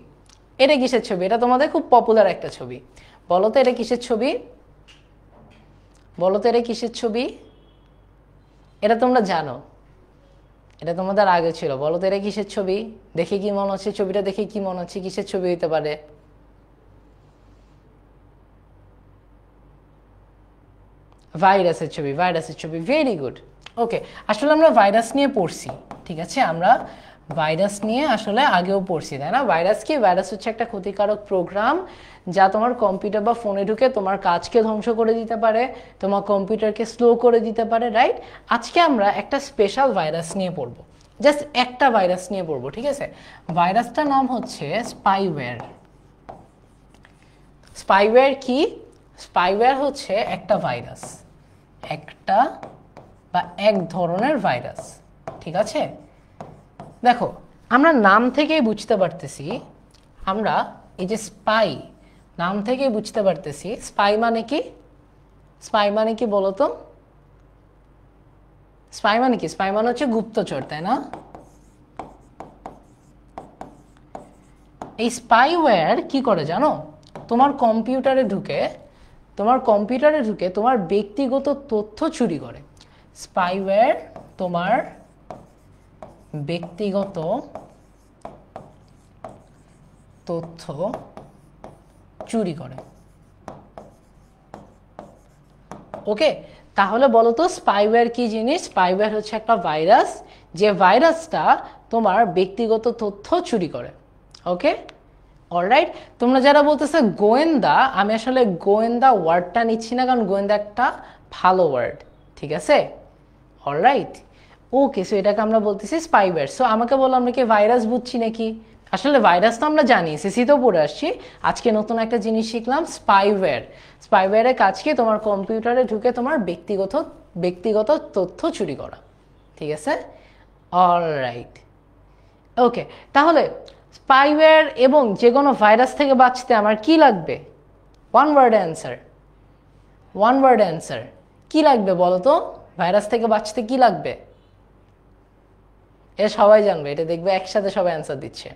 এটা তোমাদের খুব পপুলার একটা ছবি। বলো তো এটা কিসের ছবি? এটা তোমরা জানো, এটা তোমাদের আগে ছিল। বলো তো এটা কিসের ছবি? দেখে কি মনে হচ্ছে? ছবিটা দেখে কি মনে হচ্ছে কিসের ছবি হইতে পারে? ভাইরাসের ছবি। Very good. ওকে, আসলে আমরা ভাইরাস নিয়ে পড়ছি, ঠিক আছে? আমরা ভাইরাস নিয়ে আসলে আগেও পড়ছি, তাই না? ভাইরাস কি? ভাইরাস হচ্ছে একটা ক্ষতিকারক প্রোগ্রাম যা তোমার কম্পিউটার বা ফোনে ঢুকে তোমার কাজকে ধ্বংস করে দিতে পারে, তোমার কম্পিউটারকে স্লো করে দিতে পারে, রাইট? আজকে আমরা একটা স্পেশাল ভাইরাস নিয়ে পড়বো, জাস্ট একটা ভাইরাস নিয়ে পড়বো, ঠিক আছে? ভাইরাসটার নাম হচ্ছে স্পাইওয়্যার। স্পাইওয়্যার কি? স্পাইওয়্যার হচ্ছে একটা ভাইরাস, এক ধরনের ভাইরাস, ঠিক আছে? দেখো, আমরা নাম থেকেই বুঝতে পারতেছি, আমরা এই যে স্পাই, নাম থেকেই বুঝতে পারতেছি স্পাই মানে কি? স্পাই মানে কি বলো তো? স্পাই মানে কি? স্পাই মানে হচ্ছে গুপ্তচর, তাই না? এই স্পাইওয়্যার কি করে জানো? তোমার কম্পিউটারে ঢুকে তোমার ব্যক্তিগত তথ্য চুরি করে। স্পাইওয়্যার তোমার ব্যক্তিগত তথ্য চুরি করে। ওকে, তাহলে বলো তো স্পাইওয়্যার কি জিনিস? স্পাইওয়্যার হচ্ছে একটা ভাইরাস, যে ভাইরাসটা তোমার ব্যক্তিগত তথ্য চুরি করে। ওকে, অলরাইট। তোমরা যারা বলতেছে গোয়েন্দা, আমি আসলে গোয়েন্দা ওয়ার্ডটা নিচ্ছি না, কারণ গোয়েন্দা একটা ভালো ওয়ার্ড, ঠিক আছে? অলরাইট, ওকে। সো এটাকে আমরা বলতেছি স্পাইওয়্যার। সো আমাকে বলো, আমরা কি ভাইরাস বুঝছি নাকি? আসলে ভাইরাস তো আমরা জানি, সিসিতেও পড়ে আসছি। আজকে নতুন একটা জিনিস শিখলাম, স্পাইওয়্যার। স্পাইওয়্যারের কাজ কি? তোমার কম্পিউটারে ঢুকে তোমার ব্যক্তিগত তথ্য চুরি করা, ঠিক আছে? অলরাইট, ওকে। তাহলে স্পাইওয়্যার এবং যে কোনো ভাইরাস থেকে বাঁচতে আমার কি লাগবে? One word answer. কি লাগবে বলো তো? ভাইরাস থেকে বাঁচতে কি লাগবে? এটা সবাই জানবে, এটা দেখবে একসাথে সবাই অ্যান্সার দিচ্ছে।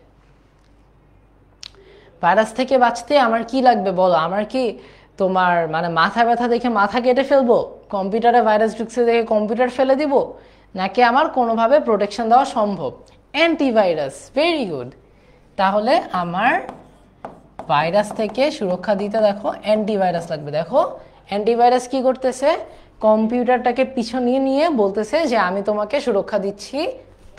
ভাইরাস থেকে বাঁচতে আমার কি লাগবে বলো? আমার কি তোমার মানে মাথা ব্যথা দেখে মাথা কেটে ফেলবো? কম্পিউটারে ভাইরাস ঢুকছে দেখে কম্পিউটার ফেলে দিব? নাকি আমার কোনোভাবে প্রোটেকশন দেওয়া সম্ভব? Antivirus, very good. তাহলে আমার ভাইরাস থেকে সুরক্ষা দিতে দেখো অ্যান্টিভাইরাস লাগবে। দেখো অ্যান্টিভাইরাস কি করতেছে? কম্পিউটারটাকে পিছনে নিয়ে বলতেছে যে আমি তোমাকে সুরক্ষা দিচ্ছি,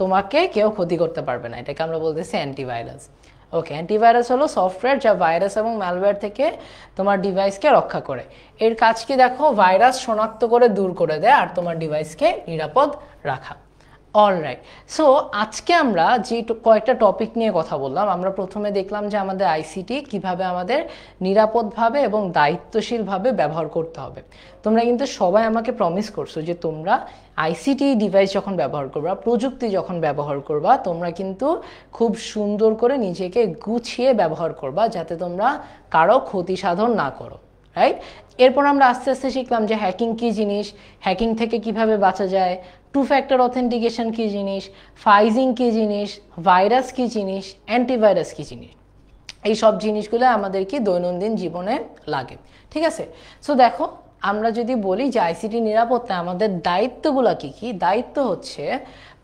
তোমাকে কেউ ক্ষতি করতে পারবে না। এটাকে আমরা বলতেছি অ্যান্টিভাইরাস। ওকে, অ্যান্টিভাইরাস হলো সফটওয়্যার যা ভাইরাস এবং ম্যালওয়্যার থেকে তোমার ডিভাইসকে রক্ষা করে। এর কাজ কি দেখো? ভাইরাস শনাক্ত করে দূর করে দেয় আর তোমার ডিভাইসকে নিরাপদ রাখা। অলরাইট, সো আজকে আমরা যে কয়েকটা টপিক নিয়ে কথা বললাম, আমরা প্রথমে দেখলাম যে আমাদের আইসিটি কিভাবে আমাদের নিরাপদভাবে এবং দায়িত্বশীলভাবে ব্যবহার করতে হবে। তোমরা কিন্তু সবাই আমাকে প্রমিস করছো যে তোমরা আইসিটি ডিভাইস যখন ব্যবহার করবা, প্রযুক্তি যখন ব্যবহার করবা, তোমরা কিন্তু খুব সুন্দর করে নিজেকে গুছিয়ে ব্যবহার করবা, যাতে তোমরা কারো ক্ষতি সাধন না করো, রাইট? এরপর আমরা আস্তে আস্তে শিখলাম যে হ্যাকিং কী জিনিস, হ্যাকিং থেকে কিভাবে বাঁচা যায়, টু ফ্যাক্টর অথেন্টিকেশন কী জিনিস, ফাইজিং কী জিনিস, ভাইরাস কী জিনিস, অ্যান্টিভাইরাস কী জিনিস। এই সব জিনিসগুলো আমাদের কি দৈনন্দিন জীবনে লাগে, ঠিক আছে? সো দেখো, আমরা যদি বলি যে আইসিটি নিরাপত্তা আমাদের দায়িত্বগুলো কী কী, দায়িত্ব হচ্ছে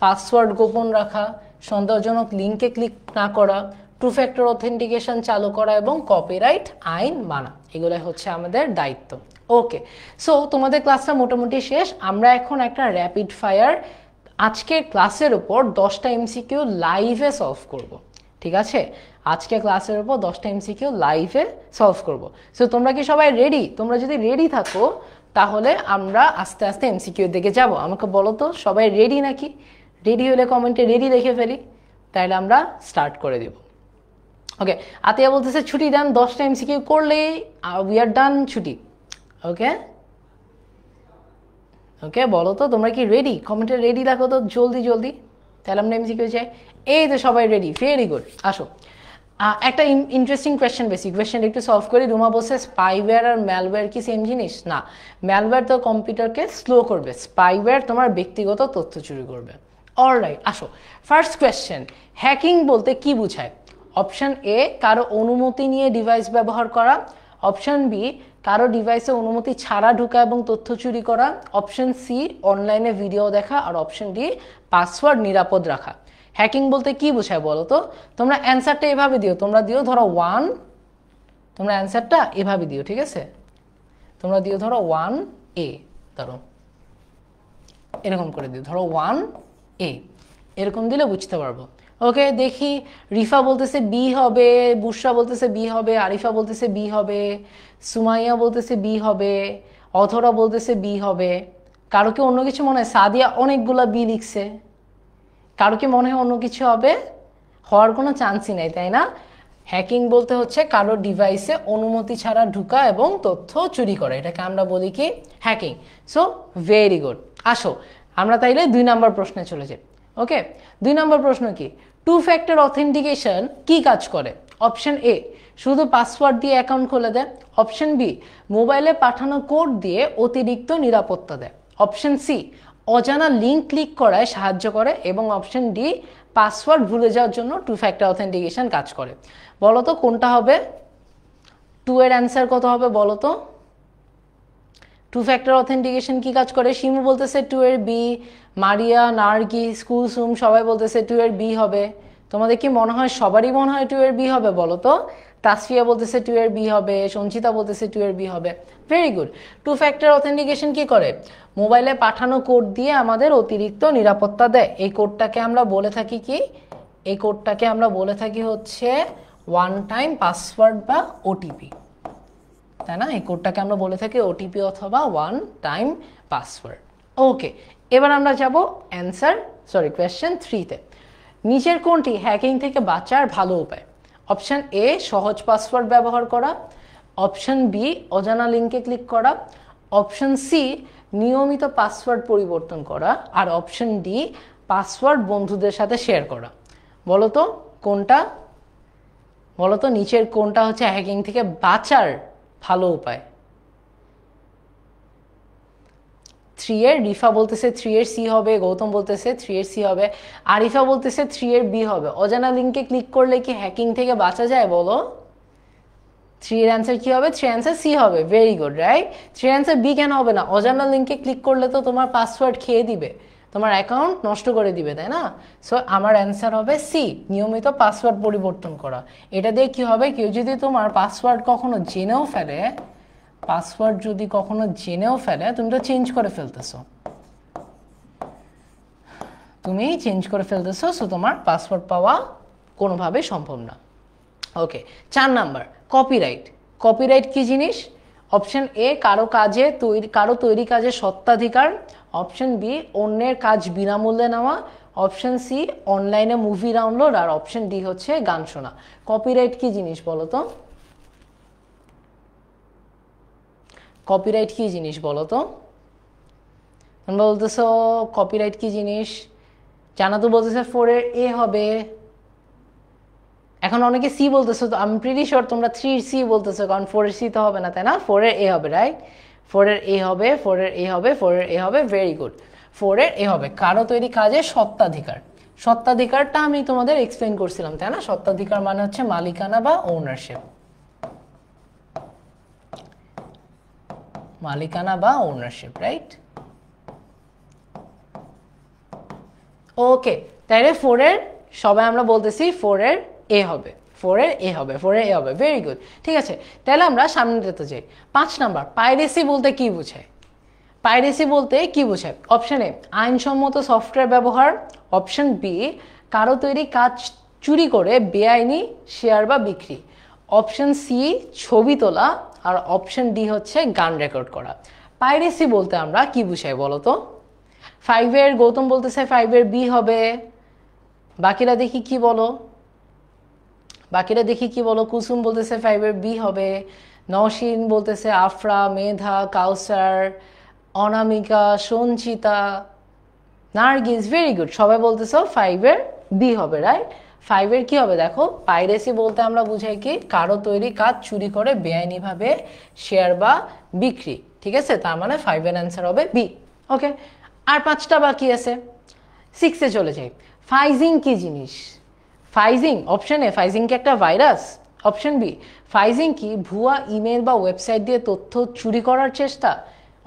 পাসওয়ার্ড গোপন রাখা, সন্দেহজনক লিঙ্কে ক্লিক না করা, টু ফ্যাক্টর অথেন্টিকেশন চালু করা এবং কপিরাইট আইন মানা, এগুলোই হচ্ছে আমাদের দায়িত্ব। ওকে, সো তোমাদের ক্লাসটা মোটামুটি শেষ। আমরা এখন একটা র্যাপিড ফায়ার আজকের ক্লাসের উপর 10টা এমসিকিউ লাইভে সলভ করব, ঠিক আছে? আজকে ক্লাসের উপর 10টা এমসিকিউ লাইভে সলভ করব। সো তোমরা কি সবাই রেডি? তোমরা যদি রেডি থাকো তাহলে আমরা আস্তে আস্তে এমসিকিউ দিকে যাব। আমাকে বলো তো সবাই রেডি নাকি? রেডি হলে কমেন্টে রেডি লিখে ফেলি, তাহলে আমরা স্টার্ট করে দেব। ওকে, আতিয়া বলতেছে ছুটি দেন, 10টা এমসিকিউ করলেই উই আর ডান, ছুটি। ওকে ওকে, বলো তো তোমরা কি রেডি? কমেন্টে রেডি দেখো তো জলদি জলদি, তাহলে আমরা এমসিকিউ চাই। এই তো সবাই রেডি, ভেরি গুড। আসো, একটা ইন্টারেস্টিং কোয়েশ্চেন, বেসিক কোয়েশ্চেন একটু সলভ করি। রুমা বলছে স্পাইওয়্যার আর ম্যালওয়্যার কি সেম জিনিস? না, ম্যালওয়্যার তো কম্পিউটারকে স্লো করবে, স্পাইওয়্যার তোমার ব্যক্তিগত তথ্য চুরি করবে। অলরাইট, আসো ফার্স্ট কোয়েশ্চেন, হ্যাকিং বলতে কি বোঝায়? অপশন এ, কারো অনুমতি নিয়ে ডিভাইস ব্যবহার করা। অপশন বি, কারো ডিভাইসে অনুমতি ছাড়া ঢোকা এবং তথ্য চুরি করা। অপশন সি, অনলাইনে ভিডিও দেখা। আর অপশন ডি, পাসওয়ার্ড নিরাপদ রাখা। হ্যাকিং বলতে কি বোঝায় বলো তো? তোমরা অ্যান্সারটা এভাবে দিও, তোমরা দিও ধরো 1, তোমরা অ্যান্সারটা এভাবে দিও, ঠিক আছে? তোমরা দিও ধরো 1A, ধরো এরকম করে দিও, ধরো 1A, এরকম দিলে বুঝতে পারবো। ওকে, দেখি রিফা বলতেছে বি হবে, বুশরা বলতেছে বি হবে, আরিফা বলতেছে বি হবে, সুমাইয়া বলতেছে বি হবে, অথরা বলতেছে বি হবে। কারো কি অন্য কিছু মনে হয়? সাদিয়া অনেকগুলা বি লিখছে। কারো কি মনে হয় অন্য কিছু হবে? হওয়ার কোনো চান্সই নেই, তাই না? হ্যাকিং বলতে হচ্ছে কারো ডিভাইসে অনুমতি ছাড়া ঢুকা এবং তথ্য চুরি করা, এটাকে আমরা বলি কি? হ্যাকিং। So very good. আসো আমরা তাইলে 2 নম্বর প্রশ্নে চলে যাই। ওকে, 2 নম্বর প্রশ্ন কি? টু ফ্যাক্টর অথেন্টিকেশন কি কাজ করে? অপশন এ, শুধু পাসওয়ার্ড দিয়ে অ্যাকাউন্ট খুলে দেয়। অপশন বি, মোবাইলে পাঠানো কোড দিয়ে অতিরিক্ত নিরাপত্তা দেয়। অপশন সি, অজানা লিঙ্ক ক্লিক করায় সাহায্য করে। এবং অপশন ডি, পাসওয়ার্ড ভুলে যাওয়ার জন্য টু ফ্যাক্টর অথেন্টিকেশন কাজ করে। বলো তো কোনটা হবে? 2 এর অ্যান্সার কত হবে বলো তো? টু ফ্যাক্টর অথেন্টিকেশন কি কাজ করে? শিমু বলতেছে 2 এর বি, মারিয়া, নার্গিস, কুলসুম সবাই বলতেছে 2 এর বি হবে। তোমাদের কি মনে হয় সবারই মনে হয় 2 এর বি হবে বলো তো? তাসফিয়া বলতেছে 2 এর বি হবে, সঞ্চিতা বলতেছে 2 এর বি হবে। Very good. Two factor authentication কি করে? মোবাইলে পাঠানো কোড দিয়ে আমাদের অতিরিক্ত নিরাপত্তা দেয়। এই কোডটাকে আমরা বলে থাকি কি? এই কোডটাকে আমরা বলে থাকি হচ্ছে ওয়ান টাইম পাসওয়ার্ড বা ওটিপি, তাই না? এই কোডটাকে আমরা বলে থাকি ওটিপি অথবা ওয়ান টাইম পাসওয়ার্ড। ওকে, এবার আমরা যাব কোয়েশ্চেন 3-তে। নিচের কোনটি হ্যাকিং থেকে বাঁচার ভালো উপায়? অপশন এ, সহজ পাসওয়ার্ড ব্যবহার করা। অপশন বি, অজানা লিঙ্কে ক্লিক করা। অপশন সি, নিয়মিত পাসওয়ার্ড পরিবর্তন করা। আর অপশন ডি, পাসওয়ার্ড বন্ধুদের সাথে শেয়ার করা। বলো তো কোনটা? বলো তো নিচের কোনটা হচ্ছে হ্যাকিং থেকে বাঁচার ভালো উপায়? 3 এর রিফা বলতেছে 3 এর সি হবে, গৌতম বলতেছে 3 এর সি হবে, আরিফা বলতেছে 3 এর বি হবে। অজানা লিঙ্কে ক্লিক করলে কি হ্যাকিং থেকে বাঁচা যায় বলো? 3 এর অ্যান্সার কি হবে? 3 অ্যান্সার সি হবে। Very good, right. 3 answer B কেন হবে না? অজানা লিঙ্কে ক্লিক করলে তো তোমার পাসওয়ার্ড খেয়ে দিবে, তোমার অ্যাকাউন্ট নষ্ট করে দিবে, তাই না? সো আমার অ্যান্সার হবে সি, নিয়মিত পাসওয়ার্ড পরিবর্তন করা। এটা দিয়ে কি হবে? কেউ যদি তোমার পাসওয়ার্ড কখনো জেনেও ফেলে, তুমি তো চেঞ্জ করে ফেলতেছো, সো তোমার পাসওয়ার্ড পাওয়া কোনোভাবেই সম্ভব না। ওকে, 4 নাম্বার, কপিরাইট কি জিনিস? অপশন এ, কারো তৈরি কাজে সত্ত্বাধিকার। অপশন বি, অন্যের কাজ বিনামূল্যে নেওয়া। অপশন সি, অনলাইনে মুভি ডাউনলোড। আর অপশন ডি হচ্ছে গান শোনা। কপিরাইট কি জিনিস বলো তো? কপিরাইট কি জিনিস বলো তো? বলতেছো কপিরাইট কি জিনিস? জানাতু বলতেছে 4 এর এ হবে। এখন অনেকে সি বলতেছো, তো আমি প্রিটি শিওর তোমরা 3 এর সি বলতেছো, কারণ 4 এর সি তো হবে না, তাই না? 4 এর এ হবে, রাইট? 4 এর এ হবে, 4 এর এ হবে, 4 এর এ হবে। ভেরি গুড, 4 এর এ হবে। কারো তৈরি কাজে সত্ত্বাধিকার। সত্ত্বাধিকারটা আমি তোমাদের এক্সপ্লেন করছিলাম, তাই না? সত্ত্বাধিকার মানে হচ্ছে মালিকানা বা ওনারশিপ। রাইট? ওকে, তাইলে 4 এর সবাই আমরা বলতেছি 4 এর এ হবে, 4 এর এ হবে, 4 এর এ হবে। ভেরি গুড, ঠিক আছে। তাহলে আমরা সামনে যেতে যাই। 5 নাম্বার, পাইরেসি বলতে কি বোঝায়? অপশন এ, আইনসম্মত সফটওয়্যার ব্যবহার। অপশন বি, কারো তৈরি কাজ চুরি করে বেআইনি শেয়ার বা বিক্রি। অপশন সি, ছবি তোলা। আর অপশন ডি হচ্ছে গান রেকর্ড করা। পাইরেসি বলতে আমরা কি বুঝাই বলো তো? 5 এর গৌতম বলতেছে 5 এর বি হবে। বাকিরা দেখি কি বলো। কুসুম বলতেছে 5 এর বি হবে। নওশিন বলতেছে আফরা, মেধা, কাউসার, অনামিকা, সঞ্চিতা, নার্গিস। ভেরি গুড, সবাই বলতেছো 5 এর বি হবে, রাইট? 5 এর কি হবে দেখো? পাইরেসি বলতে আমরা বুঝাই কি? কারো তৈরি কাজ চুরি করে বেআইনিভাবে শেয়ার বা বিক্রি, ঠিক আছে? তার মানে 5 এর অ্যান্সার হবে বি। ওকে, আর 5টা বাকি আছে। 6 এ চলে যাই। ফাইজিং কি জিনিস? অপশন এ, ফাইজিং কি একটা ভাইরাস? অপশন বি, ফাইজিং কি ভুয়া ইমেল বা ওয়েবসাইট দিয়ে তথ্য চুরি করার চেষ্টা?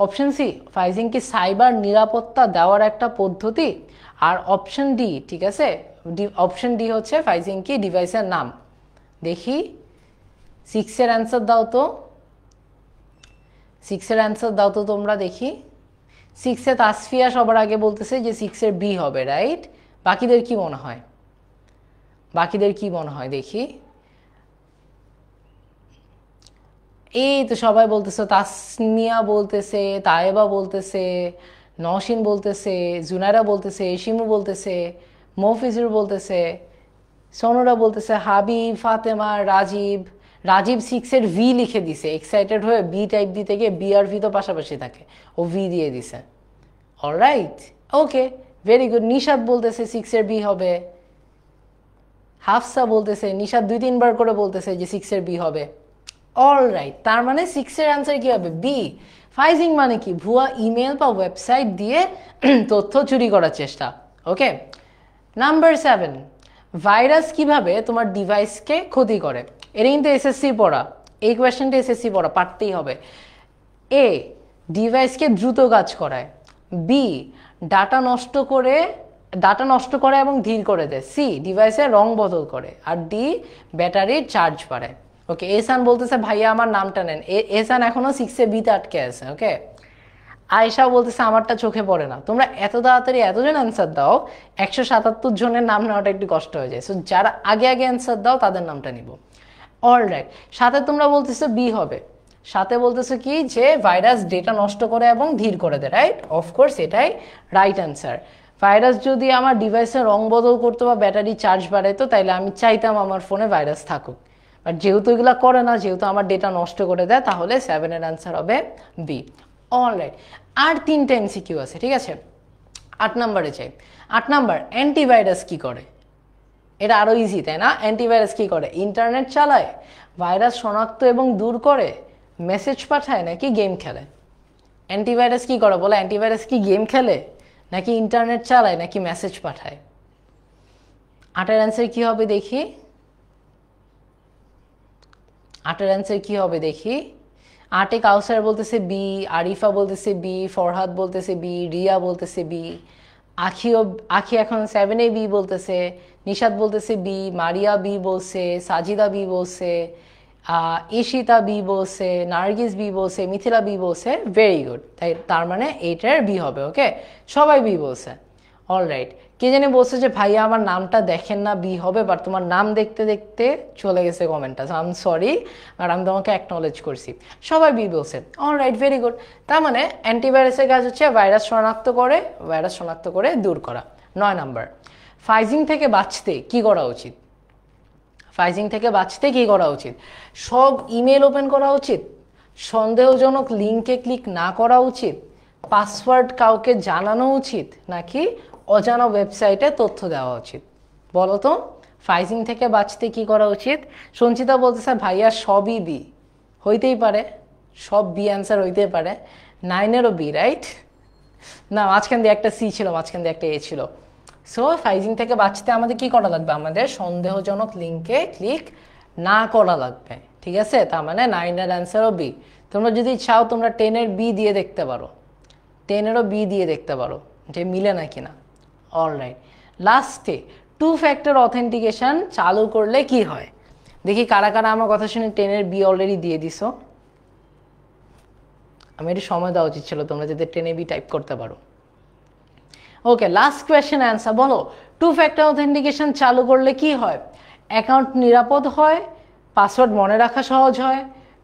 অপশন সি, ফাইজিং কি সাইবার নিরাপত্তা দেওয়ার একটা পদ্ধতি? আর অপশন ডি, ঠিক আছে, অপশন ডি হচ্ছে ফাইজিং কি ডিভাইসের নাম। দেখি 6 এর অ্যান্সার দাও তো। তোমরা দেখি 6 এ তাসফিয়া সবার আগে বলতেছে যে 6 এর বি হবে, রাইট? বাকিদের কি মনে হয় দেখি। এই তো সবাই বলতেছে, তাসমিয়া বলতেছে, তায়েবা বলতেছে, নওশিন বলতেছে, জুনাইরা বলতেছে, শিমু বলতেছে, মফিজুর বলতেছে, সোনুরা বলতেছে, হাবিব, ফাতেমা, রাজীব 6 এর ভি লিখে দিছে, এক্সাইটেড হয়ে বি টাইপ দিতে গিয়ে বি আর ভি তো পাশাপাশি থাকে, ও ভি দিয়ে দিছে। অলরাইট, ওকে, ভেরি গুড। নিশাদ বলতেছে 6 এর বি হবে। হাফসা বলতেছে, নিশাদ 2-3 বার করে বলতেছে যে 6-এর বি হবে। অলরাইট, তার মানে 6-এর অ্যান্সার কি হবে? বি। ফাইজিং মানে কি? ভুয়া ইমেল বা ওয়েবসাইট দিয়ে তথ্য চুরি করার চেষ্টা। ওকে, নাম্বার 7, ভাইরাস কিভাবে তোমার ডিভাইসকে ক্ষতি করে? এটা কিন্তু এসএসসি পড়া, এই কোয়েশ্চেনটা এসএসসি পড়া, পারতেই হবে। এ, ডিভাইসকে দ্রুত কাজ করায়। বি, ডাটা নষ্ট করে এবং ধীর করে দেয়। সি, ডিভাইসের রং বদল করে। আর ডি, ব্যাটারির চার্জ বাড়ায়। ওকে, এসান বলতেছে ভাইয়া আমার নামটা নেন। এসান এখনো 6-এ বিতে আটকে আছে। ওকে, আয়েশা বলতেছে আমারটা চোখে পড়ে না। তোমরা এত তাড়াতাড়ি এতজন অ্যান্সার দাও, 177 জনের নাম নেওয়াটা একটু কষ্ট হয়ে যায়। সো যারা আগে আগে অ্যান্সার দাও তাদের নামটা নিব। অলরাইট, সাথে তোমরা বলতেছো বি হবে। সাথে বলতেছো কি যে ভাইরাস ডেটা নষ্ট করে এবং ধীর করে দেয়, রাইট? অফকোর্স এটাই রাইট অ্যান্সার। ভাইরাস যদি আমার ডিভাইসের রং বদল করতো বা ব্যাটারি চার্জ বাড়াইতো, তাইলে আমি চাইতাম আমার ফোনে ভাইরাস থাকুক। বাট যেহেতু এগুলো করে না, যেহেতু আমার ডেটা নষ্ট করে দেয়, তাহলে 7-এর অ্যান্সার হবে বি। অলরাইট, আর 3টা এমসিকিউ আছে, ঠিক আছে? 8 নম্বরে চাই। 8 নম্বর, অ্যান্টিভাইরাস কি করে? এটা আরো ইজি, তাই না? অ্যান্টিভাইরাস কি করে? ইন্টারনেট চালায়, ভাইরাস শনাক্ত এবং দূর করে, মেসেজ পাঠায়, নাকি গেম খেলে? অ্যান্টিভাইরাস কি করে বলে? অ্যান্টিভাইরাস কি গেম খেলে, নাকি ইন্টারনেট চালায়, নাকি মেসেজ পাঠায়? 8-এর অ্যান্সার কি হবে দেখি? 8-এর অ্যান্সার কি হবে দেখি? 8-এ কাউসার বলতেছে বি, আরিফা বলতেছে বি, ফরহাদ বলতেছে বি, রিয়া বলতেছে বি, আখি এখন 7-এ বি বলতেছে, নিশাদ বলতেছে বি, মারিয়া বি বলছে, সাজিদা বি বলছে, ঈশিতা বি বলছে, নার্গিস বি বলছে, মিথিলা বি বলছে। ভেরি গুড, তার মানে এইটার বি হবে। ওকে, সবাই বি বলছে। অলরাইট, কে জানি বলছে যে ভাইয়া আমার নামটা দেখেন না, বি হবে, বাট তোমার নাম দেখতে দেখতে চলে গেছে কমেন্টটা। আই এম সরি, বাট আমি তোমাকে অ্যাকনলেজ করছি। সবাই বি বলছে। Alright, very good. তার মানে অ্যান্টিভাইরাসের কাজ হচ্ছে ভাইরাস শনাক্ত করে দূর করা। 9 নাম্বার, ফাইজিং থেকে বাঁচতে কি করা উচিত? ফাইজিং থেকে বাঁচতে কি করা উচিত? সব ইমেল ওপেন করা উচিত, সন্দেহজনক লিঙ্কে ক্লিক না করা উচিত, পাসওয়ার্ড কাউকে জানানো উচিত, নাকি অজানা ওয়েবসাইটে তথ্য দেওয়া উচিত? বলো তো, ফাইজিং থেকে বাঁচতে কি করা উচিত? সঞ্চিতা বলতেছে ভাইয়া সবই বি। হইতেই পারে, সব বি অ্যান্সার হইতেই পারে। 9-এরও বি, রাইট? না, মাঝখান দিয়ে একটা সি ছিল, মাঝখান দিয়ে একটা এ ছিল। সো ফাইজিং থেকে বাঁচতে আমাদের কি করা লাগবে? আমাদের সন্দেহজনক লিঙ্কে ক্লিক না করা লাগবে, ঠিক আছে? তার মানে 9-এর অ্যান্সারও বি। তোমরা যদি চাও তোমরা 10-এর বি দিয়ে দেখতে পারো, 10-এরও বি দিয়ে দেখতে পারো যে মিলে না কিনা। অলরাইট, লাস্টে 2 ফ্যাক্টর অথেন্টিকেশন চালু করলে কি হয়? দেখি কারা কারা আমার কথা শুনে 10-এর বি অলরেডি দিয়ে দিছো। আমি একটু সময় দেওয়া উচিত ছিল তোমরা যাতে 10-এ বি টাইপ করতে পারো। ওকে, লাস্ট কোয়েশ্চেন অ্যান্সার বলো। 2 ফ্যাক্টর অথেন্টিকেশন চালু করলে কি হয়? অ্যাকাউন্ট নিরাপদ হয়, পাসওয়ার্ড মনে রাখা সহজ হয়,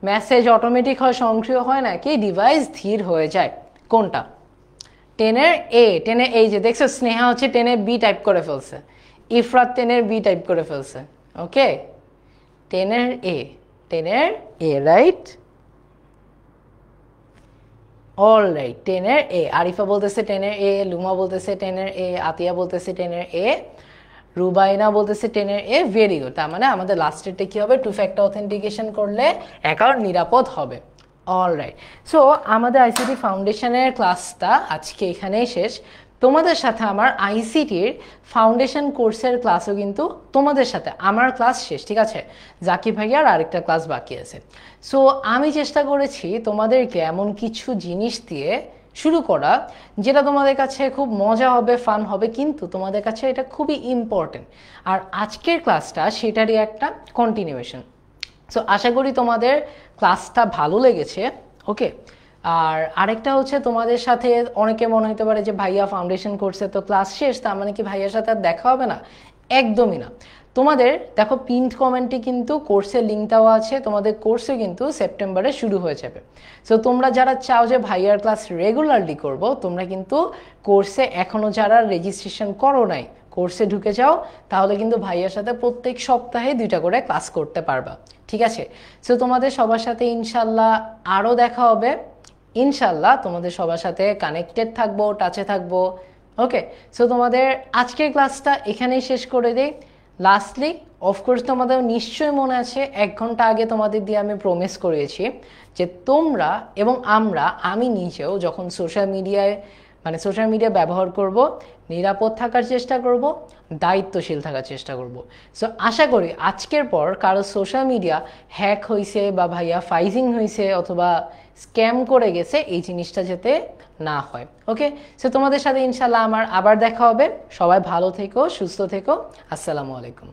মেসেজ অটোমেটিক হয়, সক্রিয় হয়, নাকি ডিভাইস ধীর হয়ে যায়? কোনটা? 10-এর এ। 10-এর এই যে দেখছো, স্নেহা হচ্ছে 10-এর বি টাইপ করে ফেলছে, ইফরাত 10-এর বি টাইপ করে ফেলছে। ওকে, 10-এর এ, 10-এর এ, রাইট? অলরাইট, 10-এর এ। আরিফা বলতেছে 10-এর এ, লুমা বলতেছে 10-এর এ, আতিয়া বলতেছে 10-এর এ, রুবাইনা বলতেছে 10-এর এ। Very good. তার মানে আমাদের লাস্টেরটা কি হবে? 2 ফ্যাক্টর অথেন্টিকেশন করলে অ্যাকাউন্ট নিরাপদ হবে। অলরাইট, সো আমাদের আইসিটি ফাউন্ডেশনের ক্লাসটা আজকে এখানেই শেষ। তোমাদের সাথে আমার আইসিটির ফাউন্ডেশন কোর্সের ক্লাসও কিন্তু তোমাদের সাথে আমার ক্লাস শেষ, ঠিক আছে? জাকির ভাইয়ার আরেকটা ক্লাস বাকি আছে। সো আমি চেষ্টা করেছি তোমাদেরকে এমন কিছু জিনিস দিয়ে শুরু করা যেটা তোমাদের কাছে খুব মজা হবে, ফান হবে, কিন্তু তোমাদের কাছে এটা খুবই ইম্পর্টেন্ট। আর আজকের ক্লাসটা সেটারই একটা কন্টিনিউয়েশন। সো আশা করি তোমাদের ক্লাসটা ভালো লেগেছে। ওকে, আর আরেকটা হচ্ছে তোমাদের সাথে অনেকে মনে হতে পারে যে ভাইয়া ফাউন্ডেশন কোর্সে তো ক্লাস শেষ, তার মানে কি ভাইয়ার সাথে আর দেখা হবে না? একদমই না। তোমাদের দেখো পিনড কমেন্টে কিন্তু কোর্সের লিঙ্ক দেওয়া আছে, তোমাদের কোর্সে কিন্তু সেপ্টেম্বরে শুরু হয়ে যাবে। সো তোমরা যারা চাও যে ভাইয়ার ক্লাস রেগুলারলি করব, তোমরা কিন্তু কোর্সে এখনও যারা রেজিস্ট্রেশন করো নাই, কোর্সে ঢুকে যাও, তাহলে কিন্তু ভাইয়ার সাথে প্রত্যেক সপ্তাহে 2টা করে ক্লাস করতে পারবা, ঠিক আছে? সো তোমাদের সবার সাথে ইনশাল্লাহ আরও দেখা হবে। ইনশাল্লাহ তোমাদের সবার সাথে কানেক্টেড থাকবো, টাচে থাকবো। ওকে, সো তোমাদের আজকের ক্লাসটা এখানেই শেষ করে দিই। লাস্টলি অফকোর্স তোমাদের নিশ্চয়ই মনে আছে 1 ঘন্টা আগে তোমাদের দিয়ে আমি প্রমিস করেছি যে তোমরা এবং আমি নিজেও যখন সোশ্যাল মিডিয়া ব্যবহার করব, নিরাপদ থাকার চেষ্টা করব, দায়িত্বশীল থাকার চেষ্টা করব। সো আশা করি আজকের পর কারো সোশ্যাল মিডিয়া হ্যাক হয়েছে বা ভাইয়া ফাইজিং হয়েছে অথবা স্ক্যাম করে গেছে এই জিনিসটা যাতে না হয়। ওকে, সো তোমাদের সাথে ইনশাল্লাহ আমার আবার দেখা হবে। সবাই ভালো থেকো, সুস্থ থেকো। আসসালামু আলাইকুম।